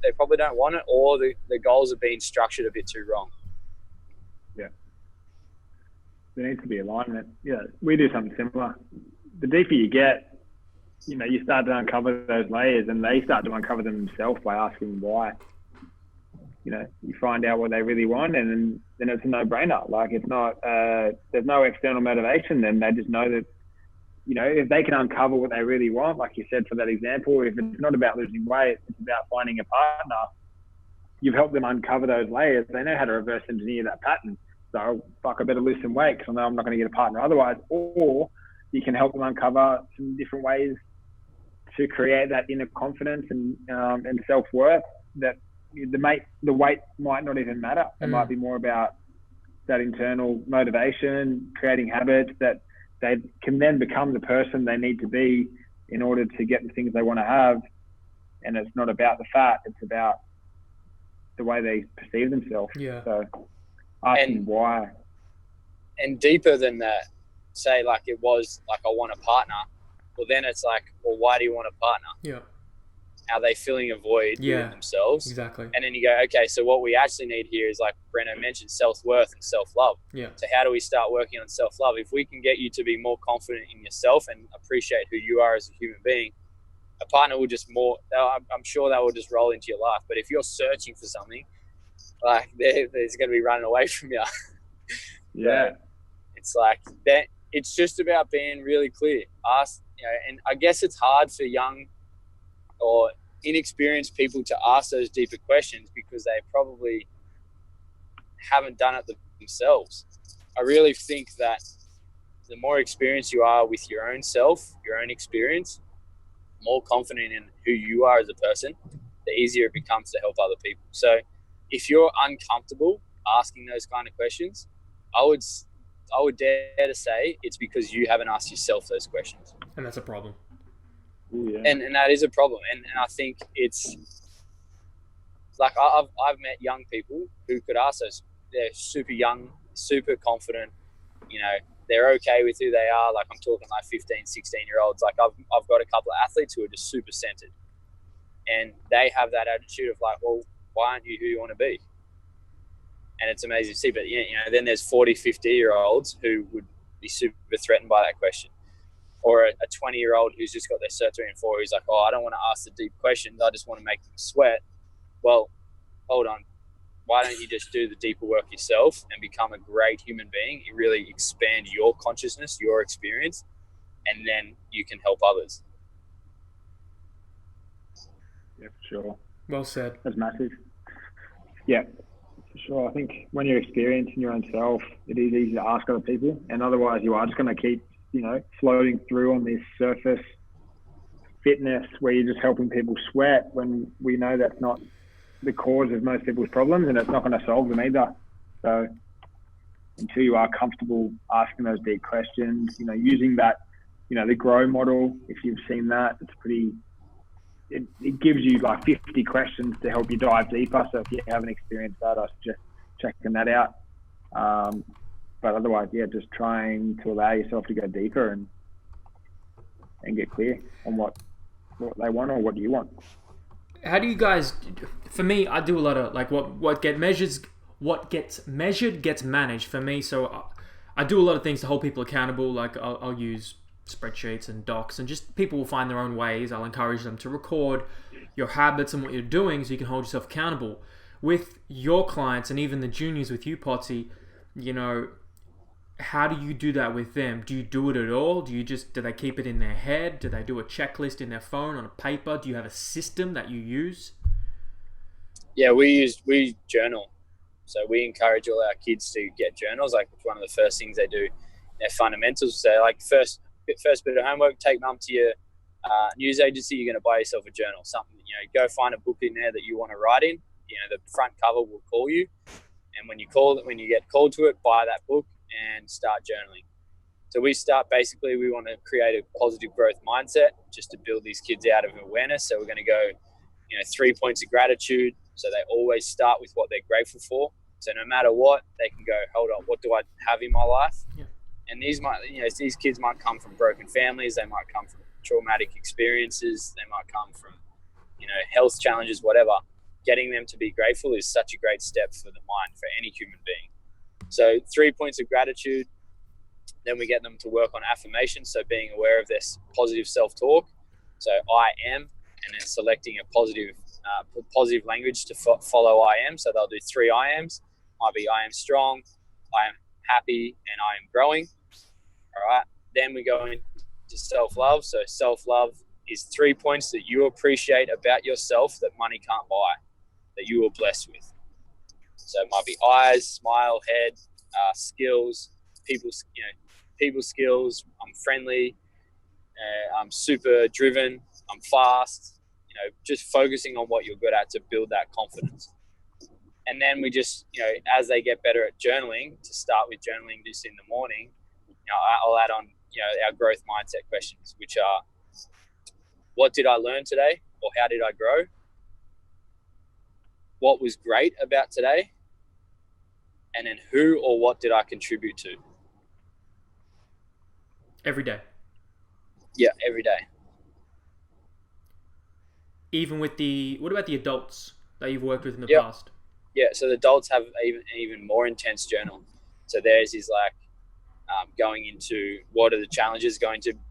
they probably don't want it, or the goals are being structured a bit too wrong. Yeah. There needs to be alignment. Yeah, we do something similar. The deeper you get, you start to uncover those layers, and they start to uncover them themselves by asking why. You find out what they really want, and then it's a no-brainer. Like, it's not, there's no external motivation. Then they just know that, if they can uncover what they really want, like you said for that example, if it's not about losing weight, it's about finding a partner. You've helped them uncover those layers. They know how to reverse engineer that pattern. So, I better lose some weight because I know I'm not going to get a partner otherwise. Or you can help them uncover some different ways to create that inner confidence and self-worth that the weight might not even matter. It might be more about that internal motivation, creating habits that they can then become the person they need to be in order to get the things they want to have. And it's not about the fat, it's about the way they perceive themselves. Yeah. So asking why. And deeper than that, say like it was like, I want a partner. Well, then it's like, well, why do you want a partner? Yeah. Are they filling a void within themselves? Exactly. And then you go, okay, so what we actually need here is, like Brando mentioned, self-worth and self-love. Yeah. So how do we start working on self-love? If we can get you to be more confident in yourself and appreciate who you are as a human being, a partner will just I'm sure that will just roll into your life. But if you're searching for something, like there's going to be running away from you. Yeah. It's like that. It's just about being really clear. And I guess it's hard for young or inexperienced people to ask those deeper questions because they probably haven't done it themselves. I really think that the more experienced you are with your own self, your own experience, more confident in who you are as a person, the easier it becomes to help other people. So if you're uncomfortable asking those kind of questions, I would dare to say it's because you haven't asked yourself those questions. And that's a problem. Ooh, yeah. And that is a problem. And I think it's like I've met young people who could ask those. They're super young, super confident, you know, they're okay with who they are. Like I'm talking like 15, 16-year-olds. Like I've got a couple of athletes who are just super centered. And they have that attitude of like, well, why aren't you who you want to be? And it's amazing to see. But, you know, then there's 40, 50-year-olds who would be super threatened by that question. Or a 20-year-old who's just got their cert 3 and 4, who's like, oh, I don't want to ask the deep questions. I just want to make them sweat. Well, hold on. Why don't you just do the deeper work yourself and become a great human being? You really expand your consciousness, your experience, and then you can help others. Yeah, for sure. Well said. That's massive. Yeah, for sure. I think when you're experiencing your own self, it is easy to ask other people, and otherwise you are just going to keep, you know, floating through on this surface fitness where you're just helping people sweat when we know that's not the cause of most people's problems, and it's not going to solve them either. So until you are comfortable asking those deep questions, you know, using that, you know, the GROW model, if you've seen that, it's pretty, it gives you like 50 questions to help you dive deeper. So if you haven't experienced that, I suggest checking that out. But otherwise, yeah, just trying to allow yourself to go deeper and get clear on what they want or what you want. How do you guys? For me, I do a lot of like what gets measured gets managed for me. So I do a lot of things to hold people accountable. Like I'll use spreadsheets and docs, and just people will find their own ways. I'll encourage them to record your habits and what you're doing so you can hold yourself accountable. With your clients and even the juniors with you, Potsy, you know, how do you do that with them? Do you do it at all? Do they keep it in their head? Do they do a checklist in their phone on a paper? Do you have a system that you use? Yeah, we journal. So we encourage all our kids to get journals. Like it's one of the first things they do. Their fundamentals. So like first bit of homework, take mum to your news agency. You're going to buy yourself a journal. Something, you know, go find a book in there that you want to write in. You know, the front cover will call you, and when you get called to it, buy that book and start journaling. So we want to create a positive growth mindset just to build these kids out of awareness. So we're going to go, you know, 3 points of gratitude. So they always start with what they're grateful for. So no matter what, they can go, hold on, what do I have in my life? Yeah. And these kids might come from broken families. They might come from traumatic experiences. They might come from, you know, health challenges, whatever. Getting them to be grateful is such a great step for the mind, for any human being. So 3 points of gratitude. Then we get them to work on affirmations. So being aware of this positive self-talk. So I am, and then selecting a positive language to follow I am. So they'll do 3 I ams. Might be I am strong, I am happy, and I am growing. All right. Then we go into self-love. So self-love is 3 points that you appreciate about yourself that money can't buy, that you were blessed with. So it might be eyes, smile, head, skills, people skills. I'm friendly. I'm super driven. I'm fast. You know, just focusing on what you're good at to build that confidence. And then we just, you know, as they get better at journaling, to start with journaling just in the morning, you know, I'll add on, you know, our growth mindset questions, which are, what did I learn today, or how did I grow? What was great about today? And then who or what did I contribute to? Every day. Yeah, every day. Even with what about the adults that you've worked with in the past? Yeah, so the adults have even more intense journal. So theirs is like going into what are the challenges,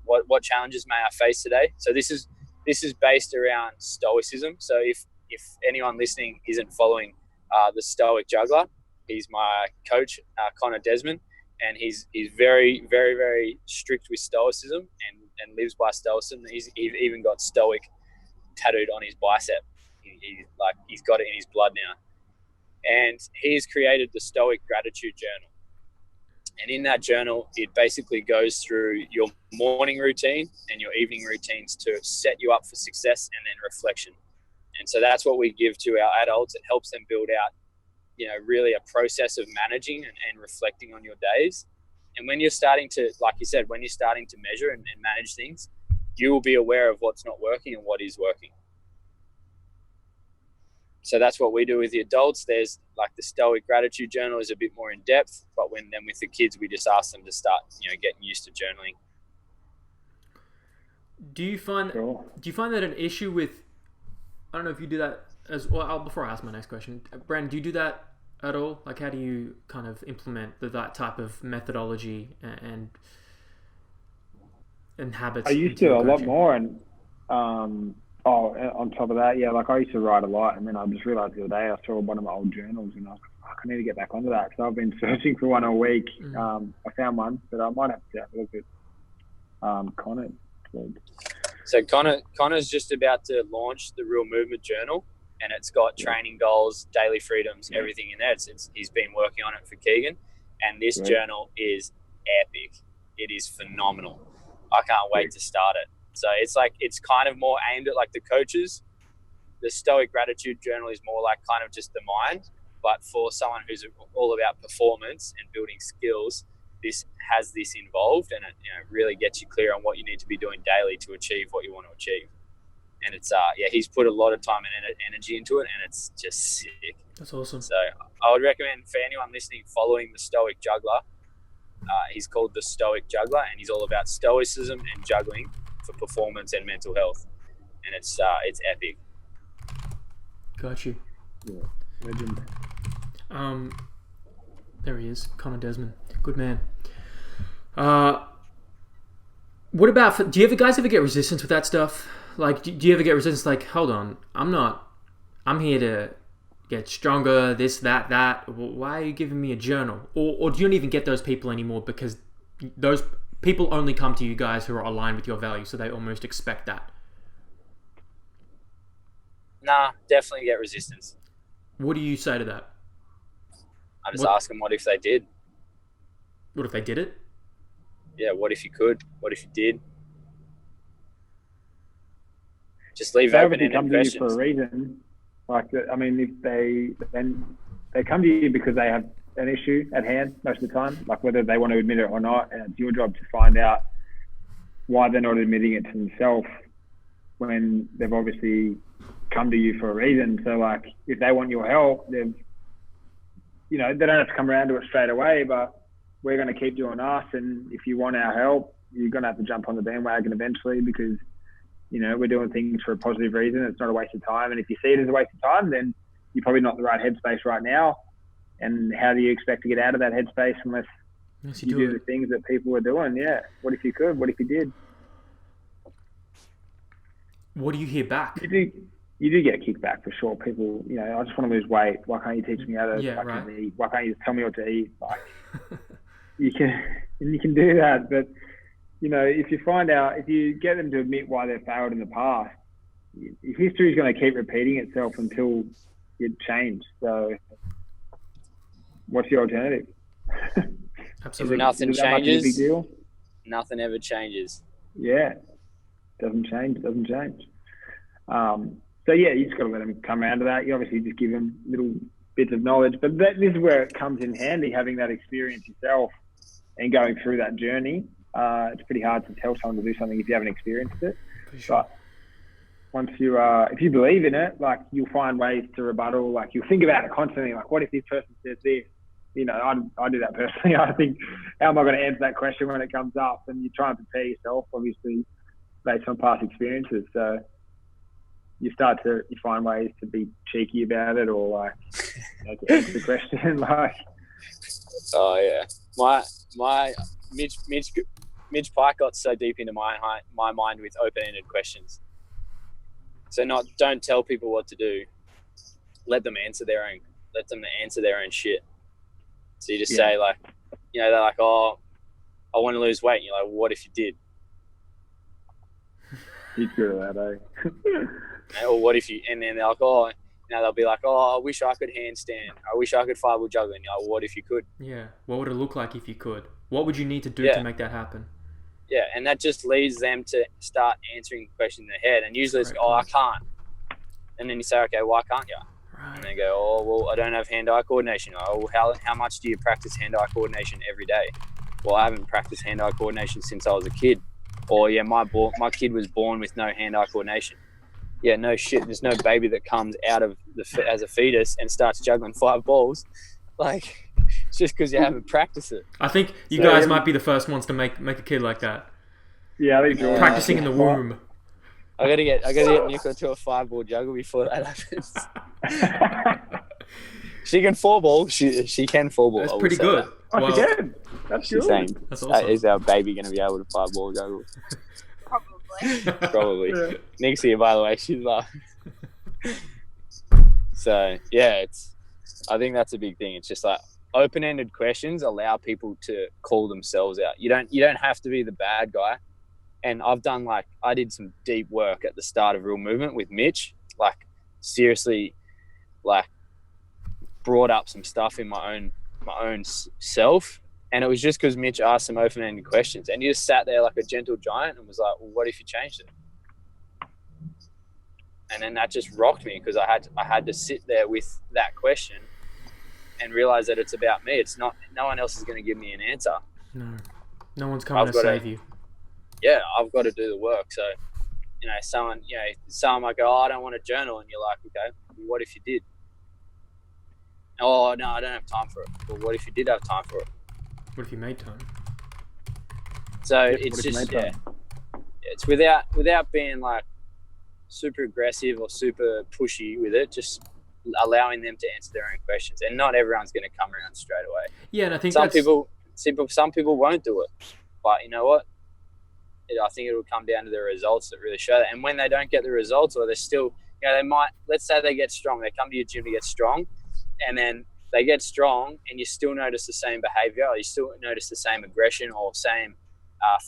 what challenges may I face today? So this is based around stoicism. So if anyone listening isn't following the Stoic juggler, he's my coach, Connor Desmond, and he's very, very, very strict with stoicism and lives by stoicism. He's even got stoic tattooed on his bicep. He's got it in his blood now. And he's created the Stoic Gratitude Journal. And in that journal, it basically goes through your morning routine and your evening routines to set you up for success and then reflection. And so that's what we give to our adults. It helps them build out, really a process of managing and reflecting on your days. And when you're starting to, like you said, when you're starting to measure and manage things, you will be aware of what's not working and what is working. So that's what we do with the adults. There's like the Stoic Gratitude Journal is a bit more in depth, but then with the kids, we just ask them to start, getting used to journaling. Do you find that an issue with, I don't know if you do that as well, before I ask my next question, Brand, do you do that at all? Like, how do you kind of implement that type of methodology and habits? I used to a lot more, and on top of that, yeah, like I used to write a lot, and then I just realised the other day I saw one of my old journals, and I was like, I need to get back onto that, because I've been searching for one all week. I found one, but I might have to have a look at Connor. So Connor's just about to launch the Real Movement Journal, and it's got training goals, daily freedoms, everything in there. He's been working on it for Keegan, and this journal is epic. It is phenomenal. I can't wait to start it. So it's kind of more aimed at like the coaches. The Stoic Gratitude Journal is more like kind of just the mind, but for someone who's all about performance and building skills, this has this involved, and it really gets you clear on what you need to be doing daily to achieve what you want to achieve. And it's he's put a lot of time and energy into it, and it's just sick. That's awesome. So I would recommend for anyone listening following the Stoic Juggler. He's called the Stoic Juggler, and he's all about stoicism and juggling for performance and mental health, and it's epic. Got you. Yeah, legend. There he is, Connor Desmond. Good man. What about? Do you guys ever get resistance with that stuff? Like, do you ever get resistance? Like, hold on, I'm here to get stronger. This, that. Why are you giving me a journal? Or do you don't even get those people anymore, because those people only come to you guys who are aligned with your values, so they almost expect that? Nah, definitely get resistance. What do you say to that? I just ask them, what if they did? What if they did it? Yeah, what if you could? What if you did? Just leave open-ended questions. They come to you for a reason. Like, I mean, if they come to you because they have an issue at hand most of the time, like whether they want to admit it or not, and it's your job to find out why they're not admitting it to themselves when they've obviously come to you for a reason. So, like, if they want your help, they don't have to come around to it straight away, but we're going to keep doing us. And if you want our help, you're going to have to jump on the bandwagon eventually, because, we're doing things for a positive reason. It's not a waste of time. And if you see it as a waste of time, then you're probably not in the right headspace right now. And how do you expect to get out of that headspace unless you do the things that people are doing? Yeah. What if you could? What if you did? What do you hear back? You do get kickback for sure. People, I just want to lose weight. Why can't you teach me how to eat? Why can't you just tell me what to eat? Like, you can do that, but if you get them to admit why they failed in the past, history is going to keep repeating itself until it changes. So, what's the alternative? Absolutely. Nothing changes. Big deal? Nothing ever changes. Yeah, doesn't change. So yeah, you just got to let them come around to that. You obviously just give them little bits of knowledge, but this is where it comes in handy, having that experience yourself and going through that journey. It's pretty hard to tell someone to do something if you haven't experienced it. Sure. But once if you believe in it, like, you'll find ways to rebuttal. Like, you'll think about it constantly. Like, what if this person says this? I do that personally. I think, how am I going to answer that question when it comes up? And you try and prepare yourself, obviously, based on past experiences. So you find ways to be cheeky about it, or to answer the question. Like, oh yeah, my Mitch Pike got so deep into my mind with open-ended questions. So don't tell people what to do. Let them answer their own shit. So you just say, like, they're like, oh, I want to lose weight. And you're like, what if you did? He's good at that, eh? Or what if you, and then they're like, oh, they'll be like, oh, I wish I could handstand. I wish I could fireball juggle. And you're like, what if you could? Yeah. What would it look like if you could? What would you need to do to make that happen? Yeah, and that just leads them to start answering the question in their head. And usually it's, I can't. And then you say, okay, why can't you? Right. And they go, oh, well, I don't have hand-eye coordination. Oh, how much do you practice hand-eye coordination every day? Well, I haven't practiced hand-eye coordination since I was a kid. Or, yeah, my kid was born with no hand-eye coordination. Yeah, no shit. There's no baby that comes out of as a fetus and starts juggling 5 balls. Like, it's just because you haven't practiced it. I think you guys might be the first ones to make a kid like that. Yeah, I think practicing in the womb. I gotta get Nicola to a 5-ball juggle before that happens. She can 4-ball. She can 4-ball. That's pretty good. That. Oh, she can. That's good. That's awesome. Is our baby going to be able to 5-ball juggle? Probably. Yeah. Nick's here, by the way. She's laughing. So yeah, I think that's a big thing. It's just like open-ended questions allow people to call themselves out. You don't have to be the bad guy. And I did some deep work at the start of Real Movement with Mitch. Like seriously, like brought up some stuff in my own self. And it was just because Mitch asked some open-ended questions, and he just sat there like a gentle giant and was like, well, what if you changed it? And then that just rocked me, because I had to sit there with that question and realize that it's about me. It's not, no one else is going to give me an answer. No one's coming to save you. Yeah, I've got to do the work. So, someone might go, oh, I don't want to journal. And you're like, okay, well, what if you did? Oh, no, I don't have time for it. Well, what if you did have time for it? What if you made time? So it's just, it's without being like super aggressive or super pushy with it, just allowing them to answer their own questions. And not everyone's going to come around straight away. Yeah, and I think some people won't do it. But you know what? I think it'll come down to the results that really show that. And when they don't get the results, or they're still, they might, let's say they get strong, they come to your gym to get strong, and then they get strong and you still notice the same behavior, or you still notice the same aggression or same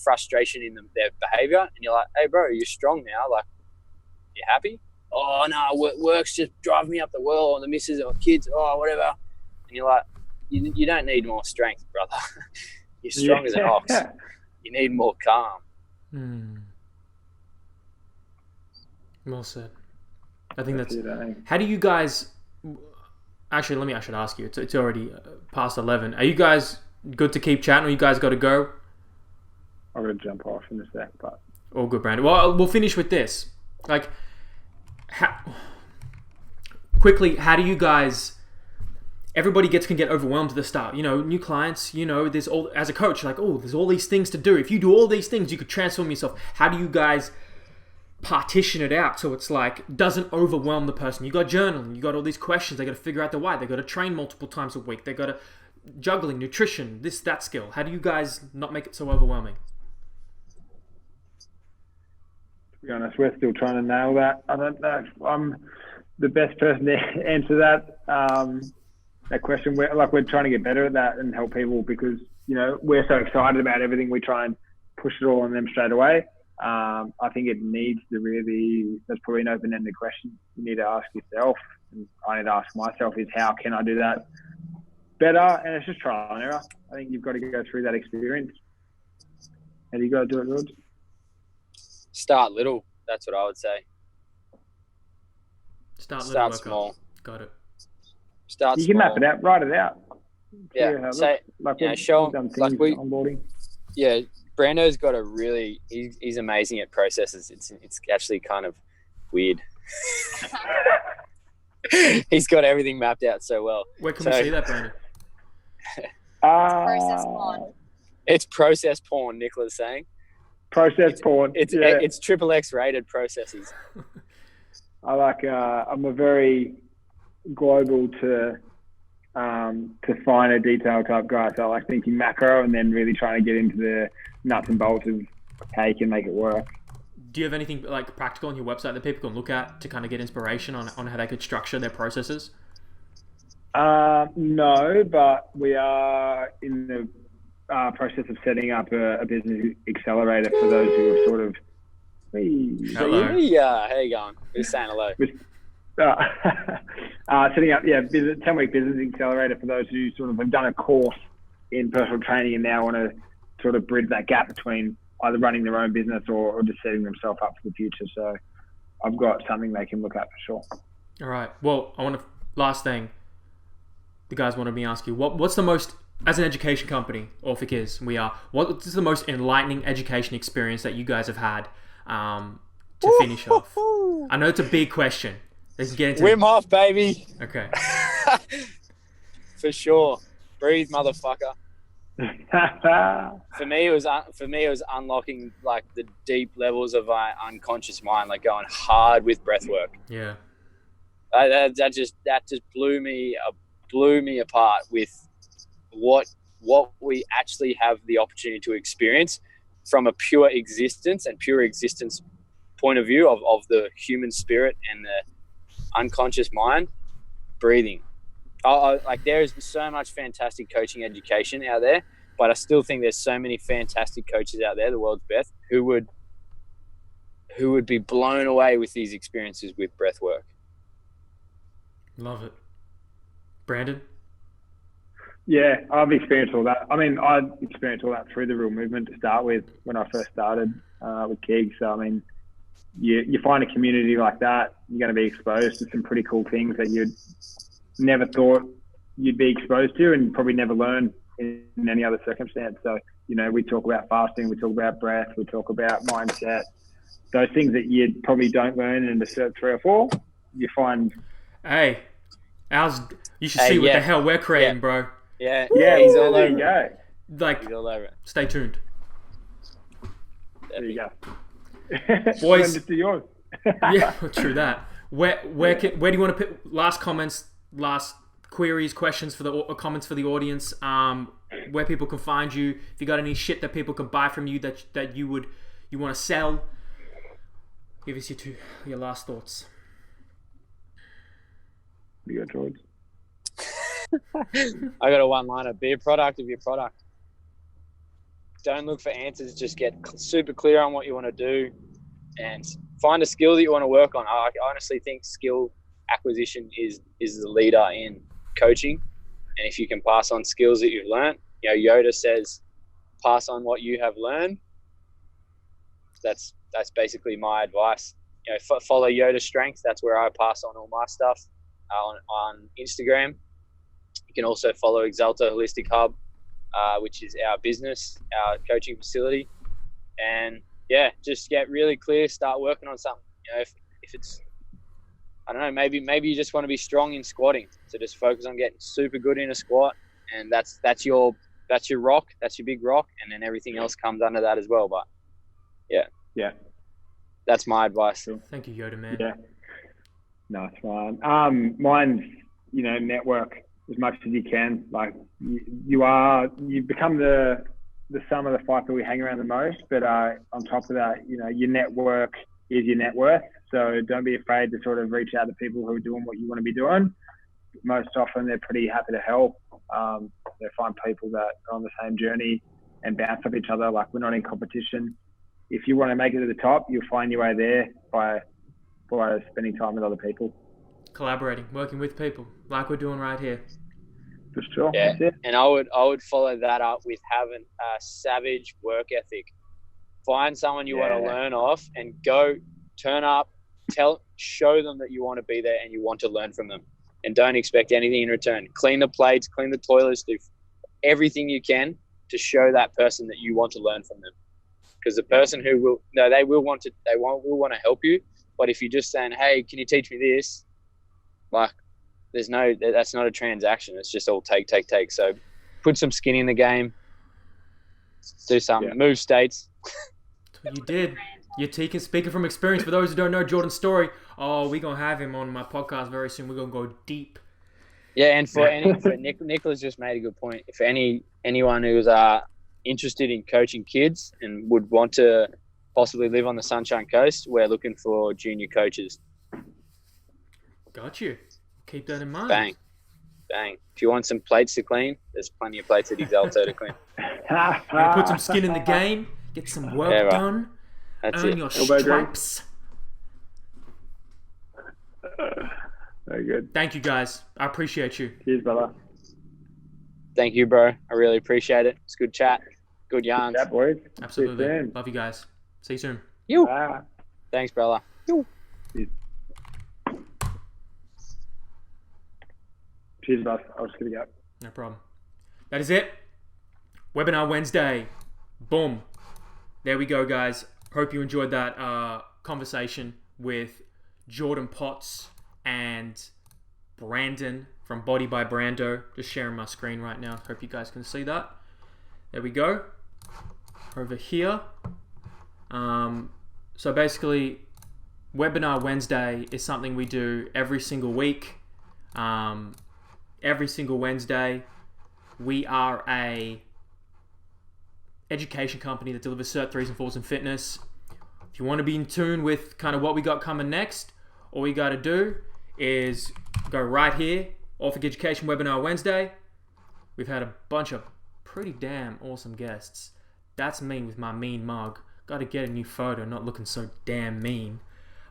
frustration in their behavior. And you're like, hey, bro, you're strong now. Like, you happy? Oh, no, work's just driving me up the wall, or the missus or kids, whatever. And you're like, you don't need more strength, brother. You're strong as an ox. You need more calm. Well said. I think that's... How do you guys... Actually, I should ask you. It's already past 11. Are you guys good to keep chatting, or you guys got to go? I'm going to jump off in a sec, but... All good, Brando. Well, we'll finish with this. Like, quickly, how do you guys... Everybody can get overwhelmed at the start. New clients, there's all... As a coach, like, there's all these things to do. If you do all these things, you could transform yourself. How do you guys partition it out so it's like doesn't overwhelm the person? You got journaling, you got all these questions, they got to figure out the why, they got to train multiple times a week, they got to juggling, nutrition, that skill. How do you guys not make it so overwhelming? To be honest, we're still trying to nail that. I don't know if I'm the best person to answer that question. We're trying to get better at that and help people, because we're so excited about everything, we try and push it all on them straight away. I think it needs to really, that's probably an open-ended question you need to ask yourself, and I need to ask myself, is how can I do that better? And it's just trial and error. I think you've got to go through that experience, and you've got to do it good. Start little. That's what I would say. Start small. Got it. You can map it out, write it out. Yeah. Show them onboarding. Yeah. Brando's got he's amazing at processes. It's actually kind of weird. He's got everything mapped out so well. Where can we see that, Brando? Process porn. It's process porn, Nicola's saying. Process porn. It's XXX rated processes. I'm a very global to finer detail type guy. So I like thinking macro and then really trying to get into the nuts and bolts of how you can make it work. Do you have anything like practical on your website that people can look at to kind of get inspiration on how they could structure their processes? No, but we are in the process of setting up a business accelerator for those who are sort of... Hello. Yeah, how you going? We're saying hello. Setting up, 10-week business accelerator for those who sort of have done a course in personal training and now want to sort of bridge that gap between either running their own business or just setting themselves up for the future. So I've got something they can look at for sure. All right. Well, last thing, the guys wanted me to ask you, what's the most, as an education company, Orphic is, we are, what is the most enlightening education experience that you guys have had to finish off? I know it's a big question. Let's get into Wim Hof, baby. Okay. For sure. Breathe, motherfucker. For me, it was unlocking like the deep levels of my unconscious mind, like going hard with breath work. Yeah. That just blew me apart with what we actually have the opportunity to experience from a pure existence point of view of the human spirit and the unconscious mind. Breathing. Like there is so much fantastic coaching education out there, but I still think there's so many fantastic coaches out there, the world's best, who would be blown away with these experiences with breath work. Love it. Brandon? Yeah, I've experienced all that. I mean, I experienced all that through the real movement to start with when I first started with Keg. So, I mean, you find a community like that, you're going to be exposed to some pretty cool things that you'd never thought you'd be exposed to and probably never learn in any other circumstance. So, you know, we talk about fasting, we talk about breath, we talk about mindset. Those things that you probably don't learn in the cert 3 or 4, you find... Hey, you should see what the hell we're creating, bro. Yeah, he's all over it. Like, he's all over it. Stay tuned. There you go. Boys. Just do yours. Yeah, true that. Where do you want to put last comments, last queries, questions for the comments for the audience? Where people can find you? If you got any shit that people can buy from you that you want to sell, give us your last thoughts. You go, George. I got a one-liner. Be a product of your product. Don't look for answers. Just get super clear on what you want to do and find a skill that you want to work on. I honestly think skill acquisition is the leader in coaching. And if you can pass on skills that you've learned, you know, Yoda says, pass on what you have learned. That's basically my advice. You know, follow Yoda's strengths. That's where I pass on all my stuff on Instagram. You can also follow Exalto Holistic Hub, which is our business, our coaching facility. And yeah, just get really clear, start working on something. You know, if it's, I don't know, maybe you just want to be strong in squatting. So just focus on getting super good in a squat. And that's your rock, that's your big rock. And then everything else comes under that as well. But yeah. That's my advice. Thank you, Yoda, man. Yeah. No, it's fine. Mine's, you know, network as much as you can. Like you become the sum of the 5 people we hang around the most. But on top of that, you know, your network is your net worth. So don't be afraid to sort of reach out to people who are doing what you want to be doing. Most often they're pretty happy to help. They find people that are on the same journey and bounce off each other. Like, we're not in competition. If you want to make it to the top, you'll find your way there by spending time with other people. Collaborating, working with people, like we're doing right here. For sure. Yeah, and I would follow that up with having a savage work ethic. Find someone you want to learn off and go turn up, show them that you want to be there and you want to learn from them. And don't expect anything in return. Clean the plates, clean the toilets, do everything you can to show that person that you want to learn from them. Because the person who will want to help you. But if you're just saying, hey, can you teach me this? Like, that's not a transaction. It's just all take. So put some skin in the game. Do something. Yeah. Move states. That's what you did. You're speaking from experience. For those who don't know Jordan's story, we're going to have him on my podcast very soon. We're going to go deep. Yeah, and for Nicholas just made a good point. For anyone who's interested in coaching kids and would want to possibly live on the Sunshine Coast, we're looking for junior coaches. Got you. Keep that in mind. Bang. If you want some plates to clean, there's plenty of plates at Exalto to clean. Put some skin in the game, get some work done, That's earn it. your stripes. Very good. Thank you, guys. I appreciate you. Cheers, brother. Thank you, bro. I really appreciate it. It's good chat. Good yarns. Yeah, boys. Absolutely. See you soon. Love you guys. See you soon. You. Bye. Thanks, brother. Cheers, boss. I was going to go. No problem. That is it. Webinar Wednesday. Boom. There we go, guys. Hope you enjoyed that conversation with Jordan Potts and Brandon from Body by Brando. Just sharing my screen right now. Hope you guys can see that. There we go. Over here. So basically, Webinar Wednesday is something we do every single week. Every single Wednesday, we are a education company that delivers Cert 3s and 4s in fitness. If you want to be in tune with kind of what we got coming next, all you got to do is go right here, Orphic Education Webinar Wednesday. We've had a bunch of pretty damn awesome guests. That's me with my mean mug. Got to get a new photo, not looking so damn mean.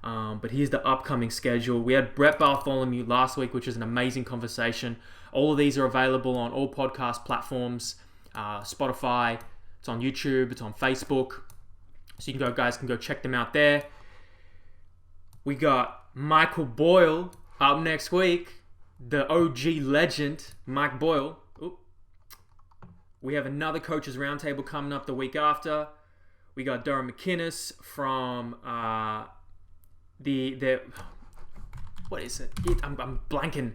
But here's the upcoming schedule. We had Brett Bartholomew last week, which was an amazing conversation. All of these are available on all podcast platforms, Spotify, it's on YouTube, it's on Facebook. So you guys can go check them out there. We got Michael Boyle up next week, the OG legend, Mike Boyle. Oop. We have another Coaches Roundtable coming up the week after. We got Durham McInnes from the what is it? I'm blanking.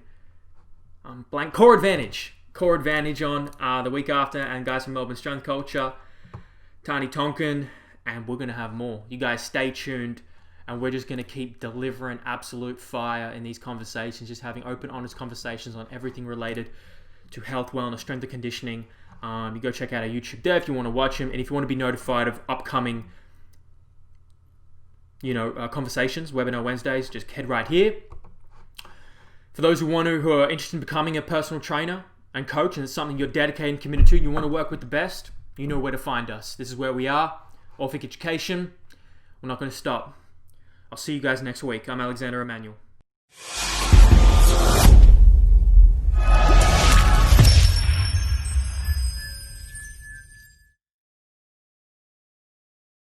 Core Advantage on the week after, and guys from Melbourne Strength Culture, Tani Tonkin, and we're gonna have more. You guys stay tuned, and we're just gonna keep delivering absolute fire in these conversations, just having open, honest conversations on everything related to health, wellness, strength and conditioning. You go check out our YouTube there if you want to watch him, and if you want to be notified of upcoming conversations, Webinar Wednesdays, just head right here. For those who are interested in becoming a personal trainer and coach, and it's something you're dedicated and committed to, you want to work with the best, you know where to find us. This is where we are, Orphic Education. We're not going to stop. I'll see you guys next week. I'm Alexander Emanuel.